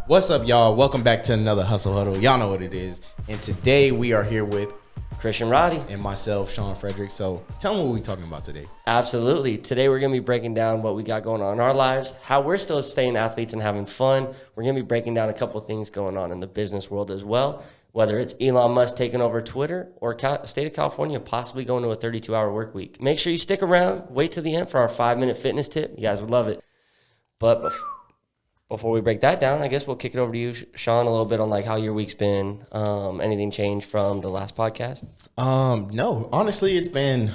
What's up, y'all? Welcome back to another Hustle Huddle. Y'all know what it is. And today we are here with Christian Roddy and myself, Sean Frederick. So tell me what we're talking about today. Absolutely. Today we're going to be breaking down what we got going on in our lives, how we're still staying athletes and having fun. We're going to be breaking down a couple things going on in the business world as well, whether it's Elon Musk taking over Twitter or state of California possibly going to a 32-hour work week. Make sure you stick around. Wait to the end for our 5-minute fitness tip. You guys would love it. But before we break that down, I guess we'll kick it over to you, Sean, a little bit on like how your week's been. Anything changed from the last podcast? No, honestly, it's been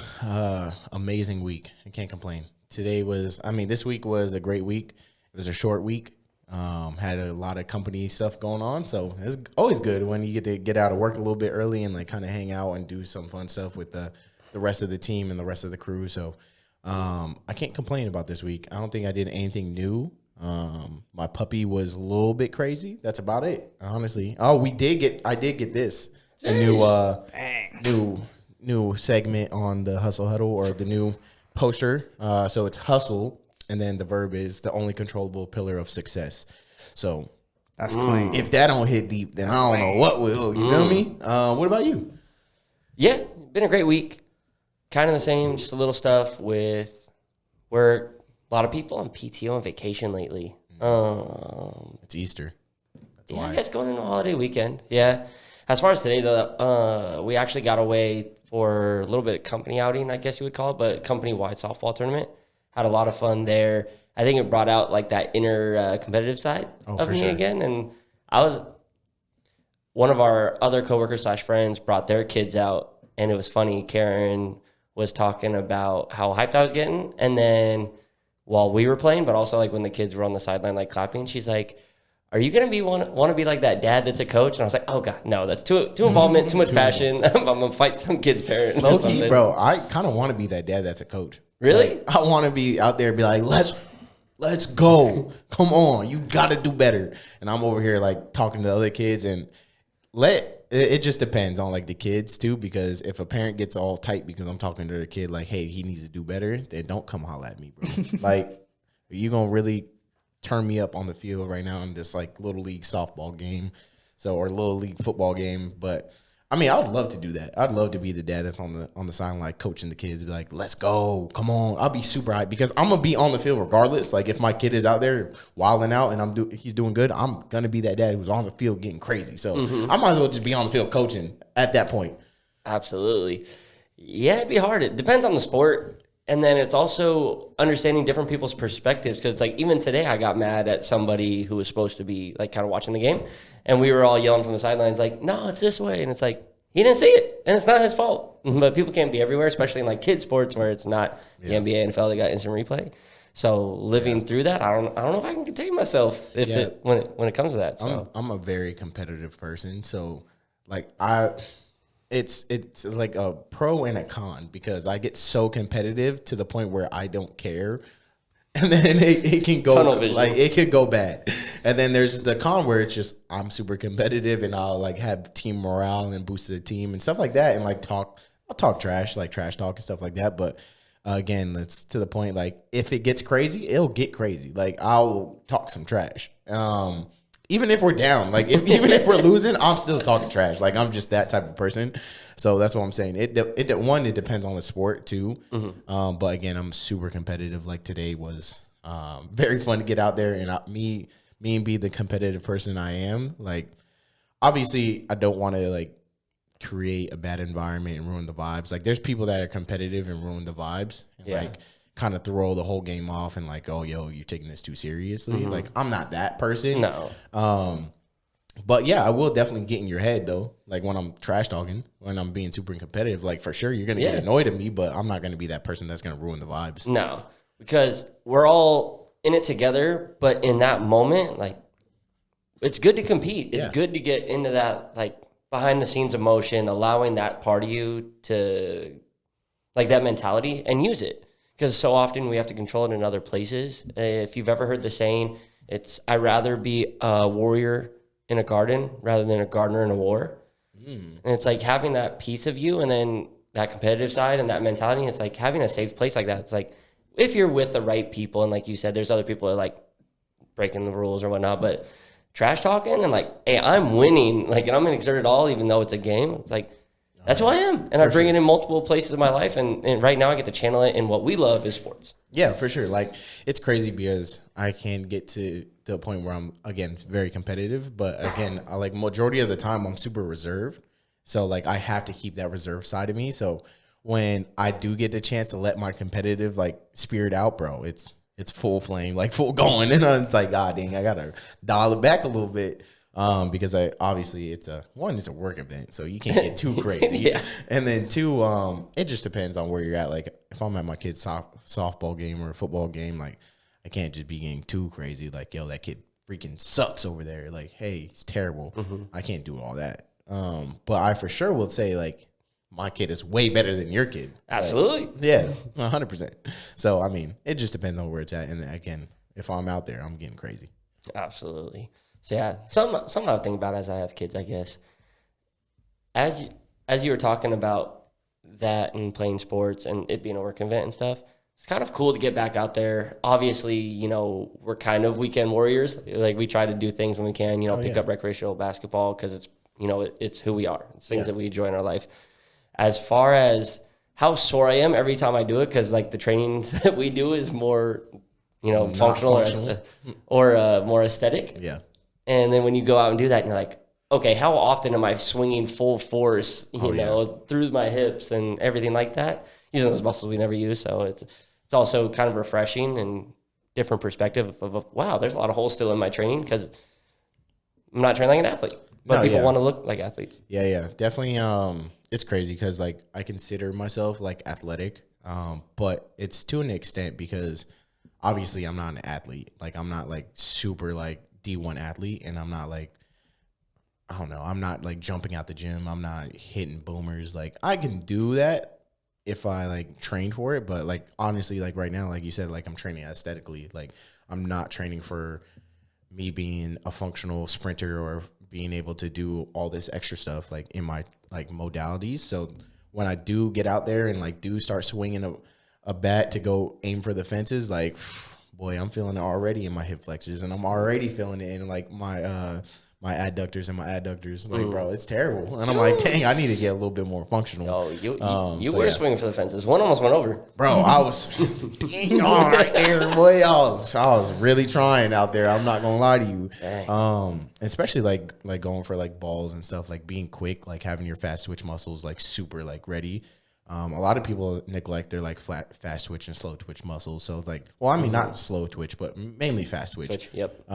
amazing week. I can't complain. This week was a great week. It was a short week. Had a lot of company stuff going on, so it's always good when you get to get out of work a little bit early and like kind of hang out and do some fun stuff with the rest of the team and the rest of the crew. So I can't complain about this week. I don't think I did anything new. My puppy was a little bit crazy. That's about it, honestly. Oh, I did get this. A new segment on the Hustle Huddle, or the new poster. So it's hustle, and then the verb is the only controllable pillar of success. So that's clean. If that don't hit deep, then I don't know what will. You feel me? What about you? Yeah, been a great week. Kind of the same, just a little stuff with work. A lot of people on PTO and vacation lately. It's Easter. That's yeah, why. it's going into a holiday weekend. Yeah. As far as today, though, we actually got away for a little bit of company outing, I guess you would call it, but company-wide softball tournament. Had a lot of fun there. I think it brought out like that inner competitive side of me again. And one of our other coworkers / friends brought their kids out, and it was funny. Karen was talking about how hyped I was getting, and then while we were playing, but also like when the kids were on the sideline like clapping, she's like, "Are you gonna want to be like that dad that's a coach?" And I was like, "Oh God, no, that's too involvement, too much passion. I'm gonna fight some kid's parent." Low key, bro, I kind of want to be that dad that's a coach. Really? Like, I want to be out there and be like, let's go. Come on, you got to do better. And I'm over here like talking to other kids, and it just depends on like the kids too, because if a parent gets all tight because I'm talking to their kid like, hey, he needs to do better, then don't come holler at me, bro. Like, are you gonna really turn me up on the field right now in this like little league softball game, or little league football game? But I mean, I would love to do that. I'd love to be the dad that's on the sideline like coaching the kids, be like, let's go, come on. I'll be super hyped because I'm gonna be on the field regardless. Like if my kid is out there wilding out and he's doing good, I'm gonna be that dad who's on the field getting crazy. So I might as well just be on the field coaching at that point. Absolutely. Yeah, it'd be hard. It depends on the sport. And then it's also understanding different people's perspectives, because it's like even today I got mad at somebody who was supposed to be like kind of watching the game, and we were all yelling from the sidelines like, no, it's this way. And it's like, he didn't see it, and it's not his fault. But people can't be everywhere, especially in like kids sports where it's not the NBA, NFL, they got instant replay. So living through that, I don't know if I can contain myself when it comes to that. So I'm a very competitive person, so like it's like a pro and a con, because I get so competitive to the point where I don't care, and then it can go like it could go bad. And then there's the con where it's just I'm super competitive and I'll like have team morale and boost the team and stuff like that, and like I'll talk trash, like trash talk and stuff like that. But again, that's to the point, like if it gets crazy, it'll get crazy. Like I'll talk some trash. Even if we're down, like even if we're losing, I'm still talking trash. Like I'm just that type of person. So that's what I'm saying. It depends on the sport too. Mm-hmm. But again, I'm super competitive. Like today was very fun to get out there and me and be the competitive person I am. Like obviously, I don't want to like create a bad environment and ruin the vibes. Like there's people that are competitive and ruin the vibes. And like kind of throw the whole game off and like, oh, yo, you're taking this too seriously. Mm-hmm. Like, I'm not that person. No. But yeah, I will definitely get in your head though. Like when I'm trash talking, when I'm being super competitive, like for sure you're going to get annoyed at me, but I'm not going to be that person that's going to ruin the vibes. No, because we're all in it together. But in that moment, like it's good to compete. It's good to get into that, like behind the scenes emotion, allowing that part of you to like that mentality and use it. Because so often we have to control it in other places. If you've ever heard the saying, it's I'd rather be a warrior in a garden rather than a gardener in a war. And it's like having that piece of you and then that competitive side and that mentality. It's like having a safe place like that. It's like if you're with the right people, and like you said, there's other people that are like breaking the rules or whatnot, but trash talking and like, hey, I'm winning. Like, and I'm going to exert it all, even though it's a game. It's like, that's who I am. And I bring it in multiple places in my life. And right now I get to channel it in what we love is sports. Yeah, for sure. Like, it's crazy because I can get to the point where I'm, again, very competitive. But again, I like majority of the time I'm super reserved. So like I have to keep that reserve side of me. So when I do get the chance to let my competitive like spirit out, bro, it's full flame, like full going. And it's like, God dang, I got to dial it back a little bit. Because obviously it's a work event, so you can't get too crazy. Yeah. And then two, it just depends on where you're at. Like if I'm at my kid's softball game or a football game, like I can't just be getting too crazy. Like, yo, that kid freaking sucks over there. Like, hey, he's terrible. I can't do all that. But I for sure will say like my kid is way better than your kid. Absolutely. Like, yeah, 100%. So I mean, it just depends on where it's at. And again, if I'm out there, I'm getting crazy. Absolutely. So yeah, something I think about as I have kids, I guess. As you were talking about that and playing sports and it being a work event and stuff, it's kind of cool to get back out there. Obviously, you know, we're kind of weekend warriors. Like we try to do things when we can, you know, pick up recreational basketball because it's, you know, it's who we are. It's things that we enjoy in our life. As far as how sore I am every time I do it, because like the trainings that we do is more, you know, functional. Or more aesthetic. Yeah. And then when you go out and do that, you're like, okay, how often am I swinging full force, you know, through my hips and everything like that, using those muscles we never use. So it's also kind of refreshing and different perspective of wow, there's a lot of holes still in my training because I'm not training like an athlete, but people want to look like athletes. Yeah, definitely. It's crazy because like I consider myself like athletic, but it's to an extent because obviously I'm not an athlete. Like I'm not like super like D1 athlete, and I'm not like, I don't know, I'm not like jumping out the gym, I'm not hitting boomers. Like I can do that if I like train for it, but like honestly, like right now, like you said, like I'm training aesthetically. Like I'm not training for me being a functional sprinter or being able to do all this extra stuff like in my like modalities. So when I do get out there and like do start swinging a bat to go aim for the fences, like boy, I'm feeling it already in my hip flexors, and I'm already feeling it in like my my adductors and my adductors. Like, bro, it's terrible. And I'm like, dang, I need to get a little bit more functional. Oh, you were swinging for the fences. One almost went over. Bro, I was right there, boy. I was really trying out there. I'm not gonna lie to you. Especially like going for like balls and stuff, like being quick, like having your fast twitch muscles like super like ready. A lot of people neglect their like fast twitch and slow twitch muscles. So like, well, I mean, not slow twitch, but mainly fast twitch. Yep.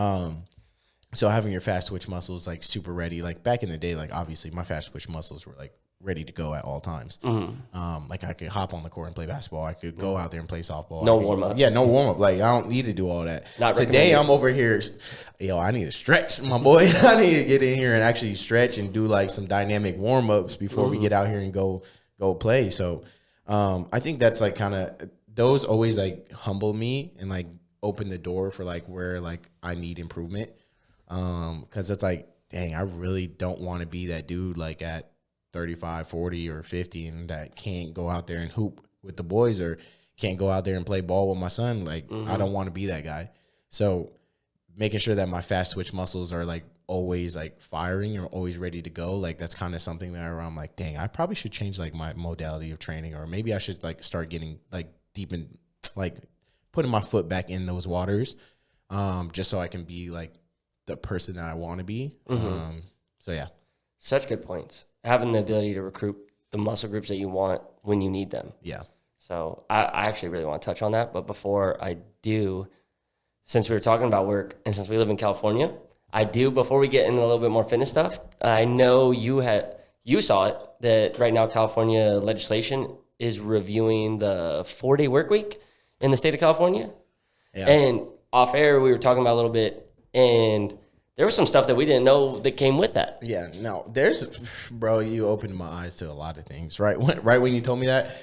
So having your fast twitch muscles like super ready, like back in the day, like obviously my fast twitch muscles were like ready to go at all times. Like I could hop on the court and play basketball. I could go out there and play softball. No warm up. Yeah, no warm up. Like I don't need to do all that. Today I'm over here. Yo, I need to stretch, my boy. I need to get in here and actually stretch and do like some dynamic warm ups before we get out here and go play. So I think that's like kind of, those always like humble me and like open the door for like where like I need improvement. Cause it's like, dang, I really don't want to be that dude like at 35, 40 or 50 and that can't go out there and hoop with the boys or can't go out there and play ball with my son. Like I don't want to be that guy. So making sure that my fast twitch muscles are like always like firing or always ready to go, like that's kind of something that I'm like, dang, I probably should change like my modality of training, or maybe I should like start getting like deep in, like putting my foot back in those waters, just so I can be like the person that I want to be. So yeah, such good points. Having the ability to recruit the muscle groups that you want when you need them. Yeah. So I actually really want to touch on that, but before I do, since we were talking about work and since we live in California, I do, before we get into a little bit more fitness stuff, I know you saw it, that right now California legislation is reviewing the 4-day work week in the state of California. Yeah. And off air, we were talking about a little bit, and there was some stuff that we didn't know that came with that. Yeah, no, bro, you opened my eyes to a lot of things, right? When you told me that,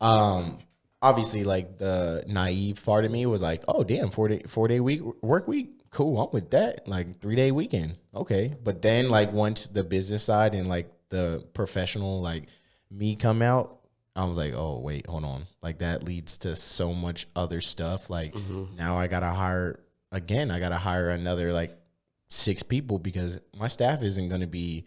obviously, like the naive part of me was like, oh, damn, 4-day work week. Cool, I'm with that. Like 3-day weekend. Okay. But then like once the business side and like the professional, like me come out, I was like, oh, wait, hold on. Like that leads to so much other stuff. Like now I got to hire another like 6 people because my staff isn't going to be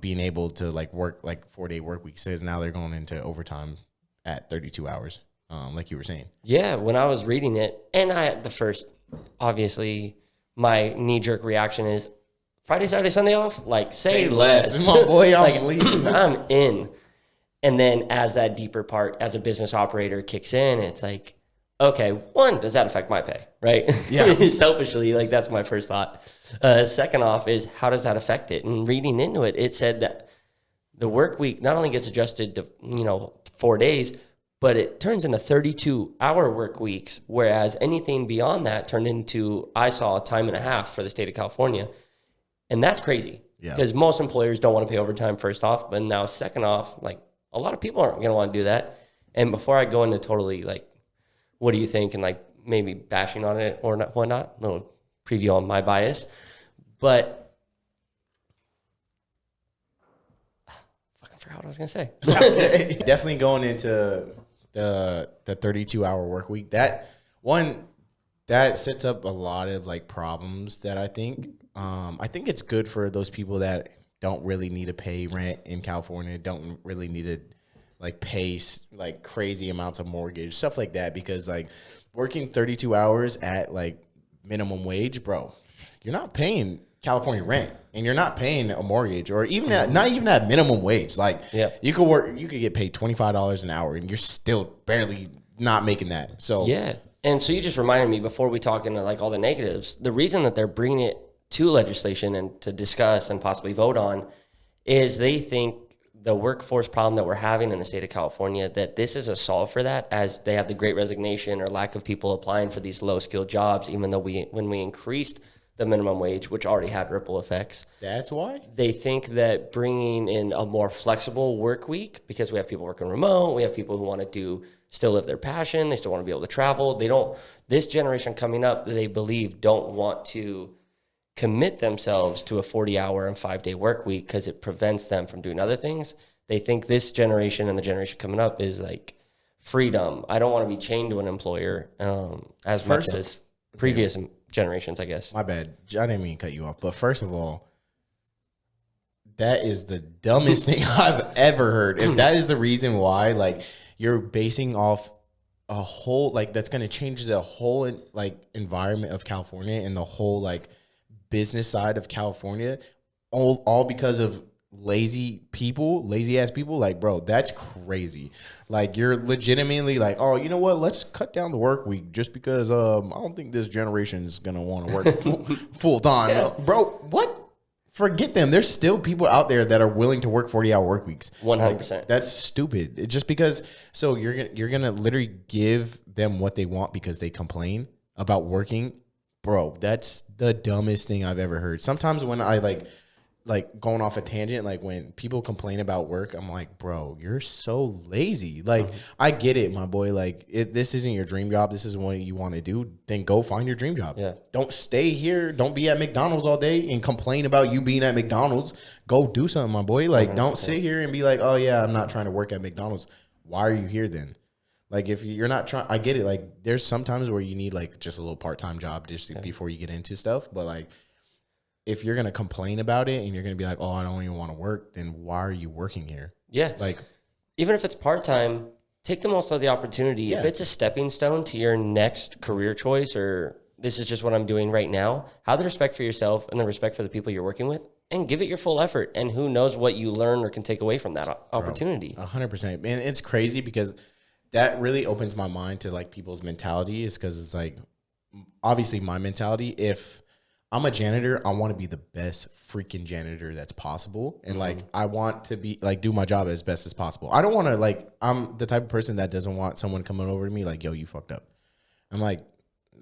being able to like work like 4-day work weeks. Says now they're going into overtime at 32 hours, like you were saying. Yeah, when I was reading it, and obviously, my knee-jerk reaction is Friday, Saturday, Sunday off? Like, say less. My boy, I'm like, leaving. I'm in. And then as that deeper part, as a business operator kicks in, it's like, okay, one, does that affect my pay, right? Yeah. Selfishly, like that's my first thought. Second off is how does that affect it? And reading into it, it said that the work week not only gets adjusted to, 4 days, but it turns into 32-hour work weeks, whereas anything beyond that turned into, I saw, time and a half for the state of California. And that's crazy because most employers don't want to pay overtime first off, but now second off, like a lot of people aren't going to want to do that. And before I go into totally like, what do you think? And like maybe bashing on it or not, whatnot, a little preview on my bias, but fucking forgot what I was going to say. Definitely going into the 32-hour work week. That sets up a lot of like problems that I think it's good for those people that don't really need to pay rent in California, don't really need to like pay like crazy amounts of mortgage, stuff like that, because like working 32 hours at like minimum wage, bro, you're not paying California rent and you're not paying a mortgage or even not even at minimum wage. Like you could get paid $25 an hour and you're still barely not making that. So yeah. And so you just reminded me before we talk into like all the negatives, the reason that they're bringing it to legislation and to discuss and possibly vote on is they think the workforce problem that we're having in the state of California, that this is a solve for that, as they have the great resignation or lack of people applying for these low skilled jobs, even though when we increased the minimum wage, which already had ripple effects. That's why they think that bringing in a more flexible work week, because we have people working remote, we have people who want to still live their passion, they still want to be able to travel. This generation coming up, they believe don't want to commit themselves to a 40-hour and 5-day work week because it prevents them from doing other things. They think this generation and the generation coming up is like freedom. I don't want to be chained to an employer as much as previous generations, I guess. My bad. I didn't mean to cut you off. But first of all, that is the dumbest thing I've ever heard. If that is the reason why, like, you're basing off a whole, like, that's going to change the whole, like, environment of California and the whole, like, business side of California, all because of lazy ass people, like, bro, that's crazy. Like, you're legitimately like, oh, you know what, let's cut down the work week just because I don't think this generation is gonna want to work full time. Yeah. Bro, what? Forget them. There's still people out there that are willing to work 40-hour work weeks. 100%. Like, that's stupid. It's just because, so you're gonna literally give them what they want because they complain about working. Bro, that's the dumbest thing I've ever heard. Sometimes when I like going off a tangent, like when people complain about work, I'm like, bro, you're so lazy. Like, I get it, my boy. Like, this isn't your dream job. This isn't what you want to do. Then go find your dream job. Yeah. Don't stay here. Don't be at McDonald's all day and complain about you being at McDonald's. Go do something, my boy. Like, 100%. Don't sit here and be like, oh yeah, I'm not trying to work at McDonald's. Why are you here then? Like, if you're not trying, I get it. Like, there's some times where you need like just a little part-time job just before you get into stuff. But like, if you're going to complain about it and you're going to be like, oh, I don't even want to work, then why are you working here? Yeah. Like, even if it's part-time, take the most of the opportunity. Yeah. If it's a stepping stone to your next career choice, or this is just what I'm doing right now, have the respect for yourself and the respect for the people you're working with and give it your full effort. And who knows what you learn or can take away from that opportunity. 100%. And it's crazy because that really opens my mind to like people's mentality, is because it's like, obviously my mentality, if I'm a janitor, I want to be the best freaking janitor that's possible. And like, I want to be like, do my job as best as possible. I don't want to like, I'm the type of person that doesn't want someone coming over to me like, yo, you fucked up. I'm like,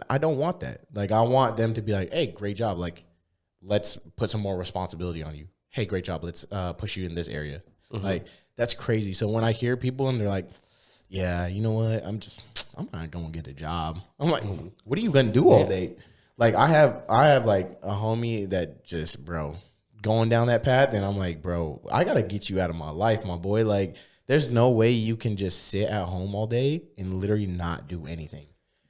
I don't want that. Like, I want them to be like, hey, great job. Like, let's put some more responsibility on you. Hey, great job. Let's push you in this area. Like, that's crazy. So when I hear people and they're like, yeah, you know what? I'm not going to get a job. I'm like, what are you going to do all day? Like, I have like a homie that just, bro, going down that path. And I'm like, bro, I got to get you out of my life, my boy. Like, there's no way you can just sit at home all day and literally not do anything.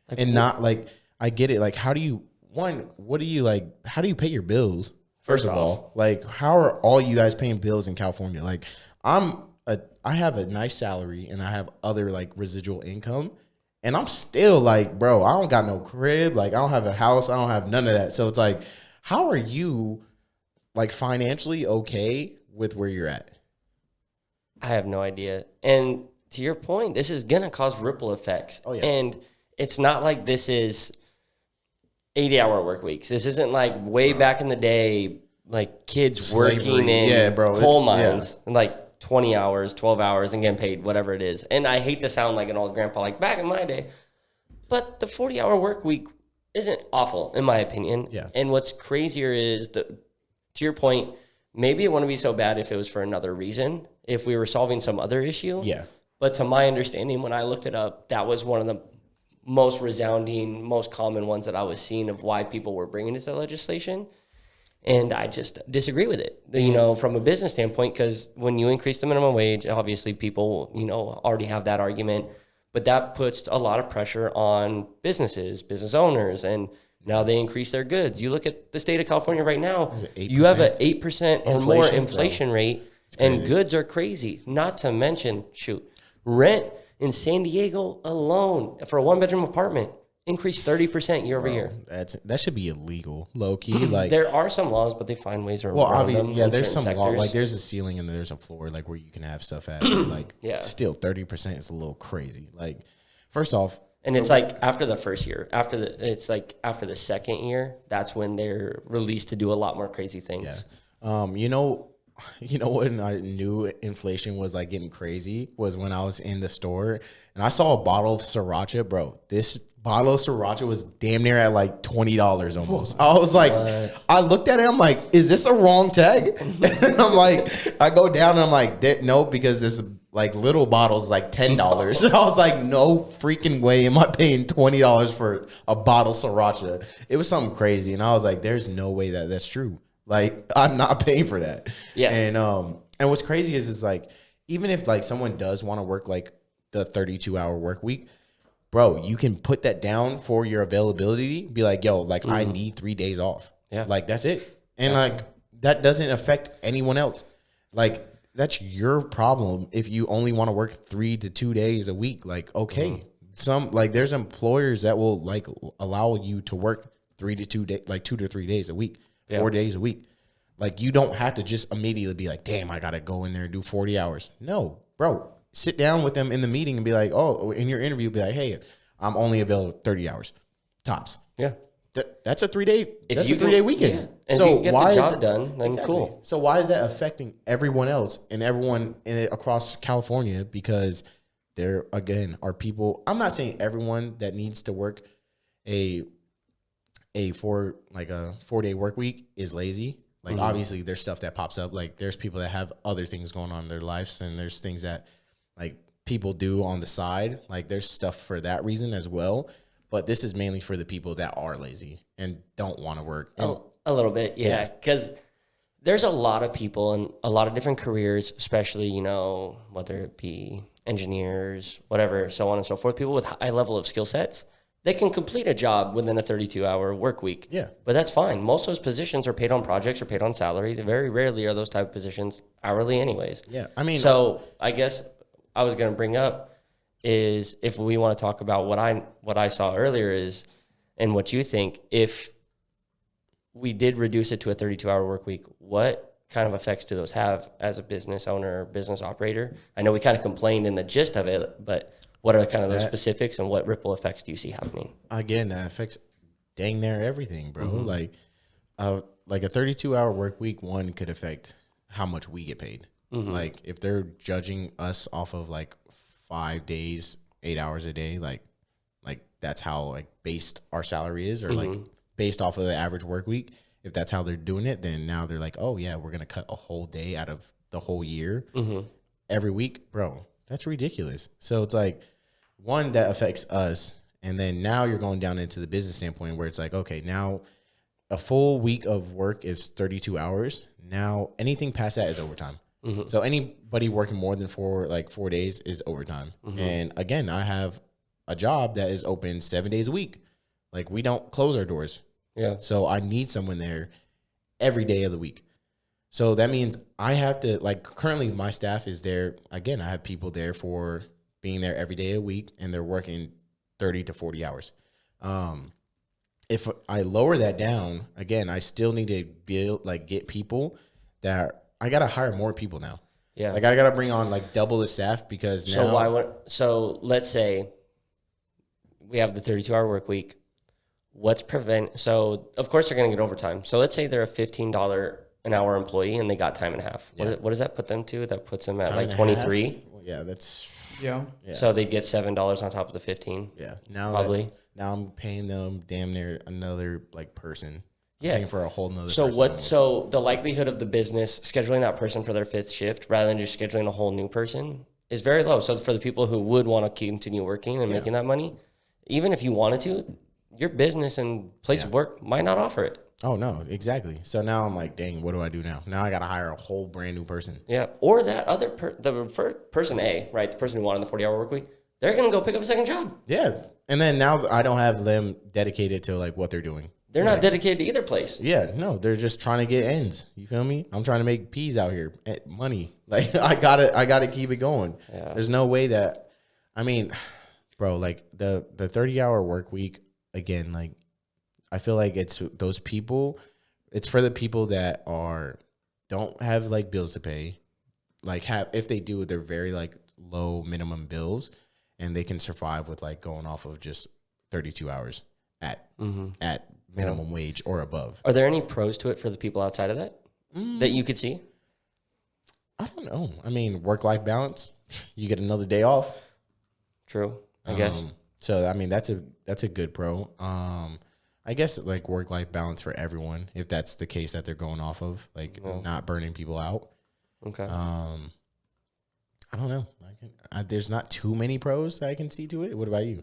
Like, and not like, I get it. Like, how do you one, what do you like? How do you pay your bills? First First of off. all, like, how are all you guys paying bills in California? Like, I have a nice salary and I have other like residual income, and I'm still like, bro, I don't got no crib. Like, I don't have a house. I don't have none of that. So it's like, how are you like financially okay with where you're at? I have no idea. And to your point, this is going to cause ripple effects. Oh, yeah. And it's not like this is 80-hour work weeks. This isn't like way back in the day, like kids Slavery. working in Yeah, bro. coal It's- mines and like 20 hours, 12 hours and getting paid whatever it is. And I hate to sound like an old grandpa, like back in my day, but the 40-hour work week isn't awful in my opinion. Yeah. And what's crazier is to your point, maybe it wouldn't be so bad if it was for another reason, if we were solving some other issue. Yeah. But to my understanding, when I looked it up, that was one of the most resounding, most common ones that I was seeing of why people were bringing it to legislation. And I just disagree with it, you know, from a business standpoint, because when you increase the minimum wage, obviously people, you know, already have that argument, but that puts a lot of pressure on businesses, business owners, and now they increase their goods. You look at the state of California right now, you have an 8% or more inflation rate, and goods are crazy. Not to mention, rent in San Diego alone for a 1-bedroom apartment increased 30% year over year. That should be illegal, low key. Like, There are some laws, but they find ways around obviously, them. yeah. in There's some certain law, sectors. like there's a ceiling and there's a floor, like where you can have stuff at. But, like, Yeah. still 30% is a little crazy. Like, first off, And it's like after the first year, after the second year, that's when they're released to do a lot more crazy things. you know when I knew inflation was like getting crazy was when I was in the store and I saw a bottle of siracha, bro. This bottle of sriracha was damn near at like $20 almost. I was like, I looked at it, I'm like, is this a wrong tag? And I'm like, I go down and I'm like, no, because this like little bottles like $10. I was like, no freaking way am I paying $20 for a bottle of sriracha. It was something crazy, and I was like, there's no way that that's true. Like, I'm not paying for that. Yeah. And what's crazy is like, even if like someone does want to work like the 32-hour work week, bro, you can put that down for your availability. Be like, yo, like I need 3 days off. Yeah. Like that's it. And like that doesn't affect anyone else. Like that's your problem if you only want to work 3 to 2 days a week. Like, okay. Some like there's employers that will like allow you to work 2 to 3 days a week. 4 days a week. Like, you don't have to just immediately be like, damn, I got to go in there and do 40 hours. No, bro, sit down with them in the meeting and be like, oh, in your interview, be like, hey, I'm only available 30 hours tops. Yeah. That's a 3-day, If that's you a 3-day can- weekend. yeah. And So if you can get why the is job done, then cool. So why is that affecting everyone else and everyone across California? Because there, again, are people, I'm not saying everyone that needs to work a 4-day work week is lazy. Like, obviously there's stuff that pops up. Like, there's people that have other things going on in their lives, and there's things that like people do on the side. Like, there's stuff for that reason as well. But this is mainly for the people that are lazy and don't want to work. And, A little bit, yeah. Because there's a lot of people in a lot of different careers, especially, you know, whether it be engineers, whatever, so on and so forth. People with high level of skill sets, they can complete a job within a 32-hour work week. Yeah. But that's fine. Most of those positions are paid on projects or paid on salary. Very rarely are those type of positions hourly anyways. yeah, I mean, So I guess I was going to bring up is if we want to talk about what I saw earlier is, and what you think, if we did reduce it to a 32-hour work week, what kind of effects do those have as a business owner or business operator? I know we kind of complained in the gist of it, but what are kind of those specifics and what ripple effects do you see happening? again, that affects dang near everything, bro. Like a 32-hour work week, one could affect how much we get paid. Like, if they're judging us off of like 5 days, 8 hours a day, like that's how like based our salary is, or like based off of the average work week. If that's how they're doing it, then now they're like, oh yeah, we're gonna cut a whole day out of the whole year every week, bro. That's ridiculous. So it's like, one, that affects us, and then now you're going down into the business standpoint where it's like, okay, now a full week of work is 32 hours. Now anything past that is overtime. So anybody working more than 4 days is overtime. And again, I have a job that is open 7 days a week. Like, we don't close our doors. Yeah. So I need someone there every day of the week. So that means I have to, like, currently my staff is there. Again, I have people there for being there every day a week, and they're working 30 to 40 hours. If I lower that down, again, I still need to get people that I got to hire more people now. Yeah. Like I got to bring on like double the staff because now. So let's say we have the 32-hour work week. So of course they're going to get overtime. So let's say they're a $15 an hour employee and they got time and a half. Yeah. What does that put them to? That puts them at Time like and a 23. half? Well, yeah, that's Yeah. So they get $7 on top of the 15. Yeah. Now probably. Now I'm paying them damn near another like person. Yeah. Paying for a whole nother So person. So the likelihood of the business scheduling that person for their 5th shift rather than just scheduling a whole new person is very low. So for the people who would want to continue working and making that money, even if you wanted to, your business and place of work might not offer it. Oh no, exactly. So now I'm like, dang, what do I do now? Now I got to hire a whole brand new person. Yeah. Or that other person A, right? The person who wanted the 40-hour work week, they're going to go pick up a second job. Yeah. And then now I don't have them dedicated to like what they're doing. They're not dedicated to either place. Yeah, no, they're just trying to get ends. You feel me? I'm trying to make peas out here, money. Like I gotta keep it going. Yeah. There's no way that, I mean, bro, like the 30-hour work week again. Like I feel like it's those people. It's for the people that don't have like bills to pay. Like if they do, they're very like low minimum bills, and they can survive with like going off of just 32 hours at minimum wage or above. Are there any pros to it for the people outside of that that you could see? I don't know. I mean, work-life balance. You get another day off. True, I guess. So I mean, that's a good pro. I guess like work-life balance for everyone, if that's the case that they're going off of, like not burning people out. Okay. I don't know. There's not too many pros that I can see to it. What about you?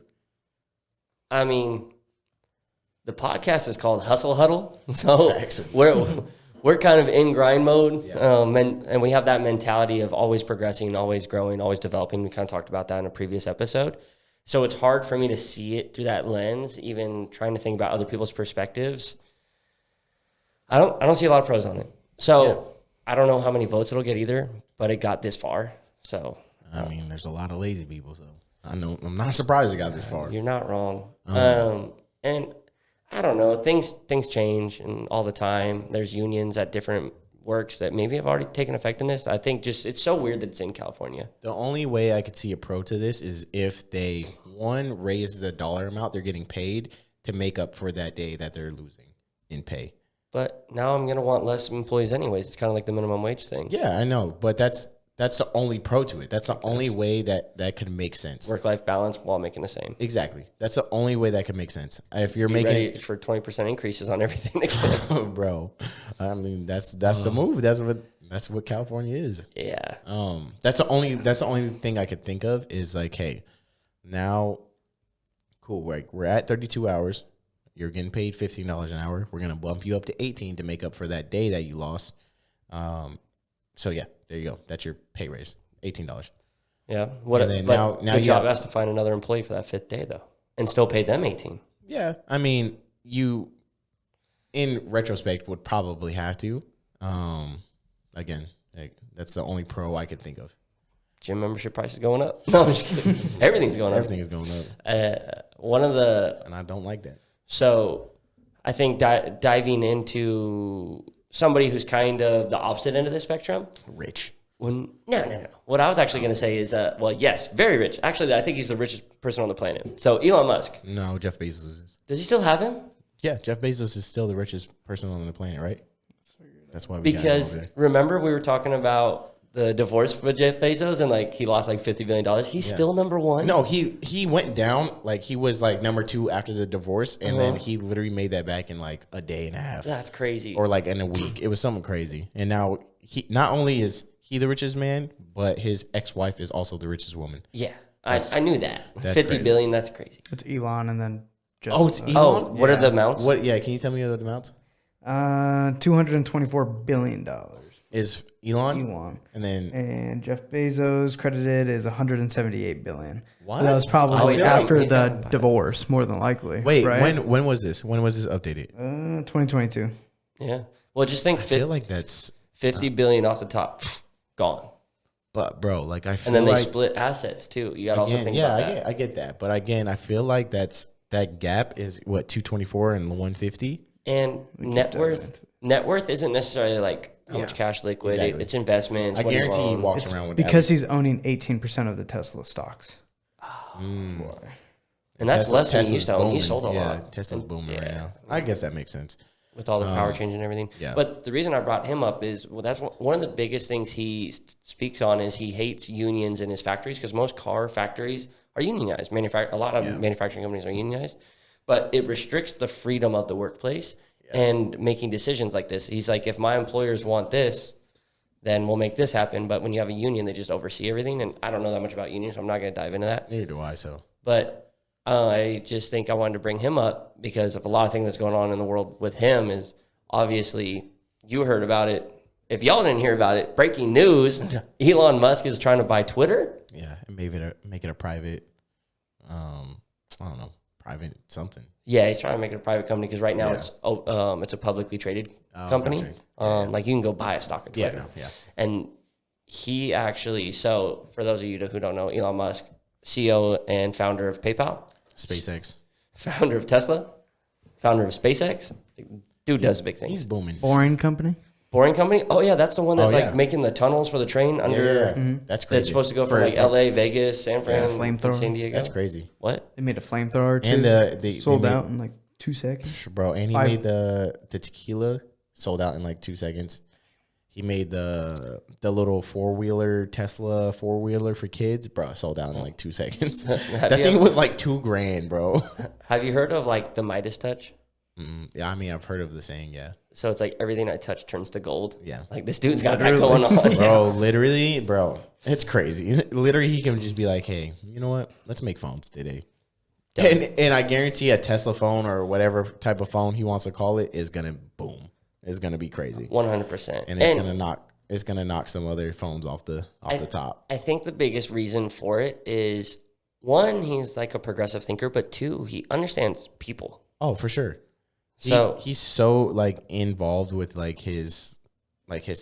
I mean, the podcast is called Hustle Huddle, so we're kind of in grind mode, and we have that mentality of always progressing, always growing, always developing. We kind of talked about that in a previous episode. So it's hard for me to see it through that lens, even trying to think about other people's perspectives. I don't see a lot of pros on it. So I don't know how many votes it'll get either, but it got this far. So I mean, there's a lot of lazy people, so I know I'm not surprised it got this far. You're not wrong. And I don't know, things change and all the time. There's unions at different works that maybe have already taken effect in this. I think just it's so weird that it's in California. The only way I could see a pro to this is if they raise the dollar amount they're getting paid to make up for that day that they're losing in pay. But now I'm gonna want less employees anyways. It's kind of like the minimum wage thing. Yeah, I know, but that's the only pro to it. That's the only way that could make sense. Work-life balance while making the same. Exactly. That's the only way that could make sense. If you're ready for 20% increases on everything again. Bro, I mean that's the move. That's what California is. Yeah. That's the only thing I could think of is like, hey, now, cool. We're at 32 hours. You're getting paid $15 an hour. We're gonna bump you up to 18 to make up for that day that you lost. So yeah, there you go. That's your pay raise, $18. Yeah. Now the job has to find another employee for that 5th day though, and still pay them 18. Yeah, I mean, you, in retrospect, would probably have to. Again, like, that's the only pro I could think of. Gym membership price is going up. No, I'm just kidding. Everything's going up. Everything is going up. And I don't like that. So I think diving into somebody who's kind of the opposite end of the spectrum. Rich. No. What I was actually going to say is, yes, very rich. Actually, I think he's the richest person on the planet. So Elon Musk. No, Jeff Bezos is. Does he still have him? Yeah, Jeff Bezos is still the richest person on the planet, right? That's why because remember we were talking about the divorce with Jeff Bezos and like he lost like $50 billion. He's still number one. No, he went down. Like he was like number 2 after the divorce, and then he literally made that back in like a day and a half. That's crazy. Or like in a week. It was something crazy. And now he not only is he the richest man, but his ex-wife is also the richest woman. Yeah, I knew that. That's 50 crazy. billion. That's crazy. It's Elon and then just. Oh, it's Elon? Oh, what are the amounts? What? Yeah, can you tell me the amounts? $224 billion. Is Elon. And then And Jeff Bezos credited is 178 billion. What? That was probably Oh, after he's the got- divorce, more than likely. wait, right? when was this? When was this updated? 2022. Yeah. Well, just think I feel like that's 50 billion off the top, gone. but bro, like I feel And then they like split assets too. You got to also again, think yeah, about that. I get that. But again, I feel like that gap is what 224 and 150. And net worth isn't necessarily like how much cash liquid. Exactly. It's investments. I what guarantee he own. walks around with Because that. he's owning 18% of the Tesla stocks. And that's less than he Tesla's used to own. He booming. sold a Yeah, lot. Tesla's booming right now. I guess that makes sense. With all the power change and everything. yeah. But the reason I brought him up is, well, that's one of the biggest things he speaks on is he hates unions in his factories because most car factories are unionized. A lot of manufacturing companies are unionized, but it restricts the freedom of the workplace and making decisions like this. He's like, if my employers want this, then we'll make this happen. But when you have a union, they just oversee everything. And I don't know that much about unions, so I'm not going to dive into that. Neither do I. So, But I just think I wanted to bring him up because of a lot of things that's going on in the world with him is obviously you heard about it. If y'all didn't hear about it, breaking news, Elon Musk is trying to buy Twitter. yeah, and make it a private, I don't know, private something. Yeah, he's trying to make it a private company because right now it's a publicly traded company. gotcha. Like you can go buy a stock of Twitter. Yeah. And he actually, so for those of you who don't know, Elon Musk, CEO and founder of PayPal, SpaceX. founder of Tesla, founder of SpaceX. Dude does big things. He's booming. Boring company. Boring company? Oh yeah, that's the one that Oh, like yeah. making the tunnels for the train under. That's crazy. That's supposed to go from like LA, Vegas, San Fran, flamethrower. San Diego. That's crazy, What? They made a flamethrower too. And they sold made- out in like 2 seconds. bro. And he made the tequila sold out in like 2 seconds. He made the little Tesla 4-wheeler for kids, bro. Sold out in like 2 seconds. That you thing ever- was like $2,000, bro. Have you heard of like the Midas touch? Yeah, I mean, I've heard of the saying, yeah. So it's like everything I touch turns to gold. Yeah. Like this dude's got that going on. Bro, literally, bro, it's crazy. Literally, he can just be like, hey, you know what? Let's make phones today. And I guarantee a Tesla phone or whatever type of phone he wants to call it is gonna boom. It's gonna be crazy. 100%. And it's gonna knock some other phones off the top. I think the biggest reason for it is one, he's like a progressive thinker, but two, he understands people. Oh, for sure. He's so like involved with like his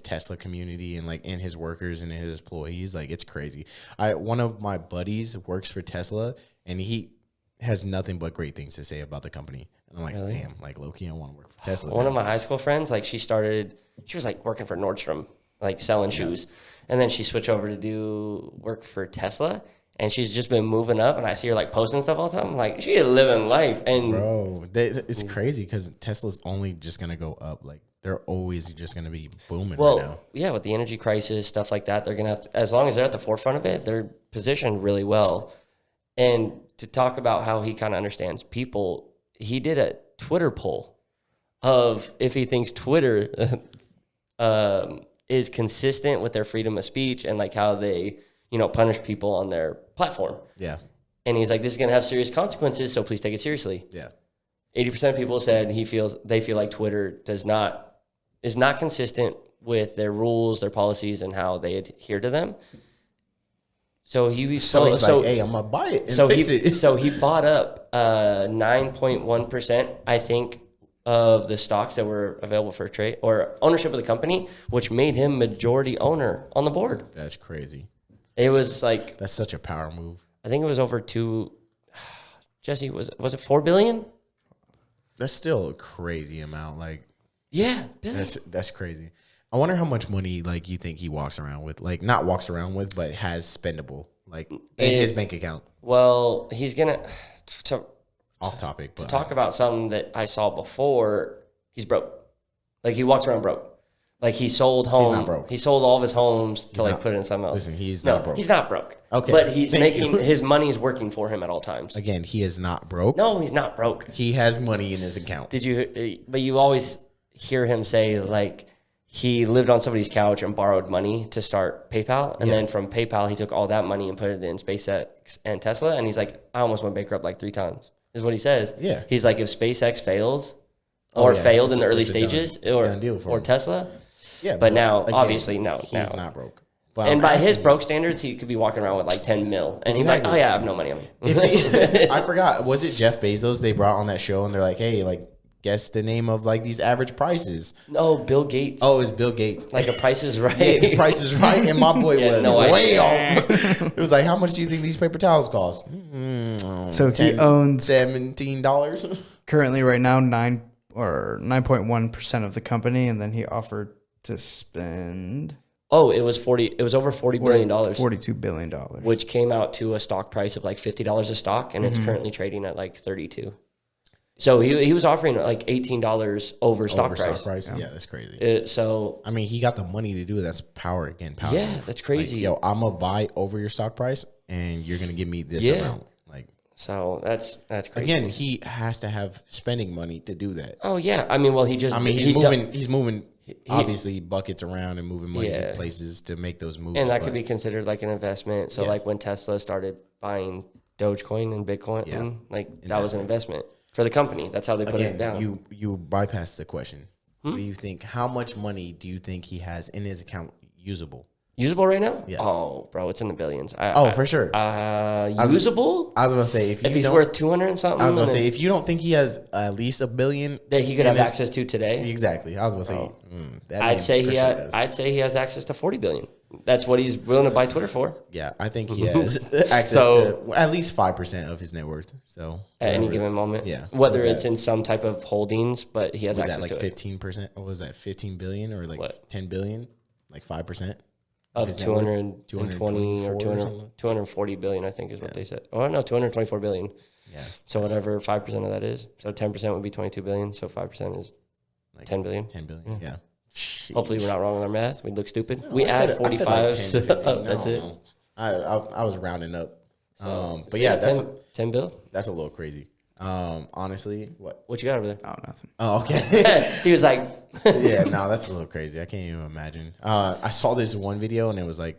Tesla community and like in his workers and in his employees. Like it's crazy. One of my buddies works for Tesla and he has nothing but great things to say about the company. And I'm like, damn, like low-key, I want to work for Tesla. One of my high school friends, like she was like working for Nordstrom, like selling shoes. And then she switched over to do work for Tesla. And she's just been moving up, and I see her like posting stuff all the time. I'm like, she is living life, and bro, it's crazy because Tesla's only just gonna go up. Like they're always just gonna be booming right now. Yeah, with the energy crisis, stuff like that, they're gonna have to, as long as they're at the forefront of it, they're positioned really well. And to talk about how he kind of understands people, he did a Twitter poll of if he thinks Twitter is consistent with their freedom of speech and like how they, punish people on their platform. Yeah. And he's like, this is going to have serious consequences, so please take it seriously. Yeah. 80% of people said they feel like Twitter is not consistent with their rules, their policies, and how they adhere to them. So he's like, hey, I'm gonna buy it and fix it. So he bought up 9.1%, I think, of the stocks that were available for trade or ownership of the company, which made him majority owner on the board. That's crazy. It was like that's such a power move. I think it was over Jesse, was it 4 billion? That's still a crazy amount. Like, yeah, that's crazy. I wonder how much money like you think he walks around with, like not walks around with, but has spendable like in his bank account. Well, he's gonna off topic, but to talk about something that I saw before. He's broke. Like he walks around broke. Like he sold home. He's not broke. He sold all of his homes to put it in something else. Listen, he's not broke. He's not broke. Okay, but he's making you. his money's working for him at all times. Again, he is not broke. No, he's not broke. He has money in his account. But you always hear him say like he lived on somebody's couch and borrowed money to start PayPal, and then from PayPal he took all that money and put it in SpaceX and Tesla, and he's like, I almost went bankrupt like 3 times. Is what he says. Yeah, he's like, if SpaceX fails or failed in the early stages, or deal for or him. Tesla, Yeah, but now, again, obviously, he's not broke. But And I'm by his asking broke standards, he could be walking around with like 10 mil. And he's like, oh, yeah, I have no money on me. I forgot. Was it Jeff Bezos they brought on that show? And they're like, hey, like, guess the name of like these average prices. No, Bill Gates. Oh, it's Bill Gates. Like a Price is Right. Yeah, Price is Right. And my boy was way idea. off. It was like, how much do you think these paper towels cost? So he owns $17. currently right now 9.1% of the company, and then he offered to spend Oh, it was over $40 billion. $42 billion. Which came out to a stock price of like $50 a stock, and it's currently trading at like 32. So he was offering like $18 over stock price. Yeah, that's crazy. So I mean, he got the money to do it. That's power again. Power. Yeah, that's crazy. Like, yo, I'm gonna buy over your stock price, and you're gonna give me this amount. Like, so that's crazy. Again, he has to have spending money to do that. Oh yeah, I mean, well, he's moving. Obviously, buckets around and moving money to places to make those moves. And that could be considered like an investment. So like when Tesla started buying Dogecoin and Bitcoin, that was an investment for the company. That's how they put it down. You bypassed the question. What do you think? How much money do you think he has in his account usable? Usable right now? Yeah. Oh, bro, it's in the billions. For sure. Usable? I was gonna say if he's worth 200 and something. I was gonna say if you don't think he has at least $1 billion that he could have access to today. Exactly. I was gonna say. I'd say he has access to 40 billion. That's what he's willing to buy Twitter for. Yeah, I think he has access to at least 5% of his net worth. So at any given moment, whether it's in some type of holdings, but he has access to it. 15%? What was that? 15 billion or like 10 billion? Like 5%? Of 220 or 240 billion, I think is what they said. Oh, no, 224 billion. Yeah. So whatever 5% of that is. So 10% would be 22 billion. So 5% is like 10 billion. 10 billion, yeah. Hopefully we're not wrong on our math. We look stupid. No, we add 45. So that's it. I was rounding up. But yeah, 10 bill. That's a little crazy. Honestly, what you got over there? Oh, nothing. Oh, okay. He was like, yeah, no, that's a little crazy. I can't even imagine. I saw this one video and it was like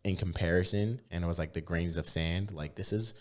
in comparison, and it was like the grains of sand. Like this is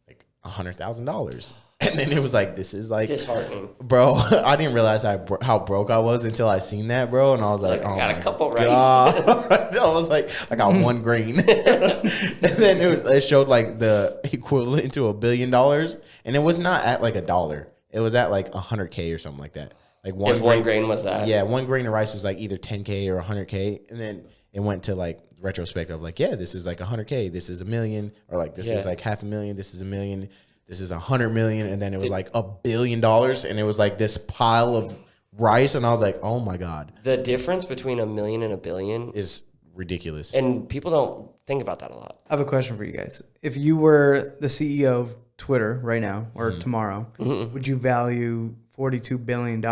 like $100,000, and then it was like this is like disheartening, bro. I didn't realize how broke I was until I seen that, bro, and I was like, I got a couple rice. I was like, I got one grain, and then it showed like the equivalent to $1 billion, and it was not at like $1. It was at like 100K or something like that. Like one grain was that. Yeah, one grain of rice was like either 10K or 100K, and then it went to like retrospective, like this is like 100K, this is $1 million, or like this is like $500,000, this is $1 million. This is 100 million, and then it was like $1 billion, and it was like this pile of rice, and I was like, oh my god, the difference between $1 million and $1 billion is ridiculous, and people don't think about that a lot. I have a question for you guys. If you were the CEO of Twitter right now or tomorrow, would you value $42 billion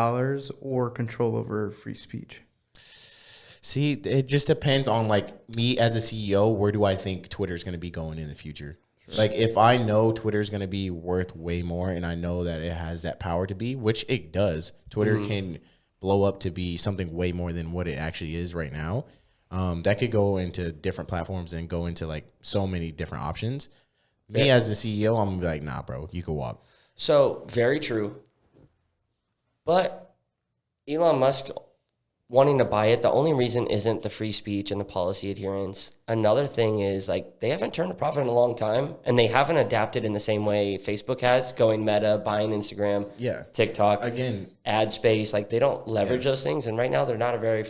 or control over free speech? See, it just depends on like me as a CEO. Where do I think Twitter is going to be going in the future? Like if I know Twitter is going to be worth way more, and I know that it has that power to be, which it does, Twitter can blow up to be something way more than what it actually is right now. That could go into different platforms and go into like so many different options. Me as the CEO, I'm gonna be like, nah, bro, you can walk. So very true. But Elon Musk wanting to buy it, the only reason isn't the free speech and the policy adherence. Another thing is like they haven't turned a profit in a long time, and they haven't adapted in the same way Facebook has, going Meta, buying Instagram, TikTok, again, ad space. Like they don't leverage those things, and right now they're not a very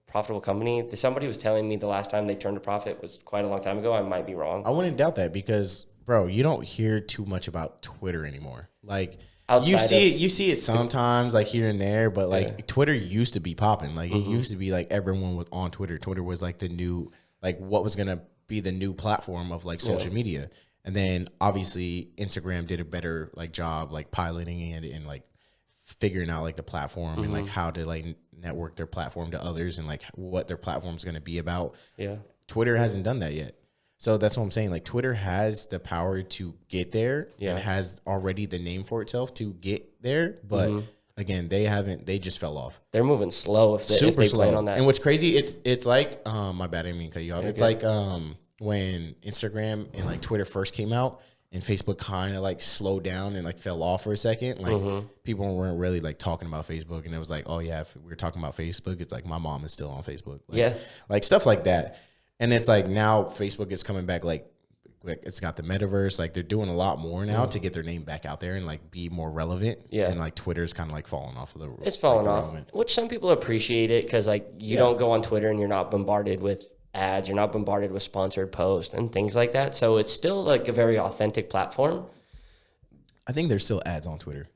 profitable company. Somebody was telling me the last time they turned a profit was quite a long time ago. I might be wrong. I wouldn't doubt that because, bro, you don't hear too much about Twitter anymore. Like you see it sometimes, like here and there, but like Twitter used to be popping. Like it used to be like everyone was on Twitter. Twitter was like the new, like what was gonna be the new platform of like social media. And then obviously Instagram did a better like job like piloting it and like figuring out like the platform and like how to like network their platform to others and like what their platform is gonna be about. Yeah, Twitter hasn't done that yet. So that's what I'm saying. Like Twitter has the power to get there and has already the name for itself to get there. But again, they just fell off. They're moving slow if they plan on that. And what's crazy, it's like, my bad, I didn't mean to cut you off. It's like when Instagram and like Twitter first came out and Facebook kind of like slowed down and like fell off for a second. Like people weren't really like talking about Facebook, and it was like, oh yeah, if we're talking about Facebook, it's like my mom is still on Facebook. Like, like stuff like that. And it's like now Facebook is coming back, like it's got the metaverse. Like they're doing a lot more now to get their name back out there and like be more relevant. Yeah. And like Twitter's kind of like falling off of the. It's falling off, which some people appreciate it because like you don't go on Twitter and you're not bombarded with ads. You're not bombarded with sponsored posts and things like that. So it's still like a very authentic platform. I think there's still ads on Twitter.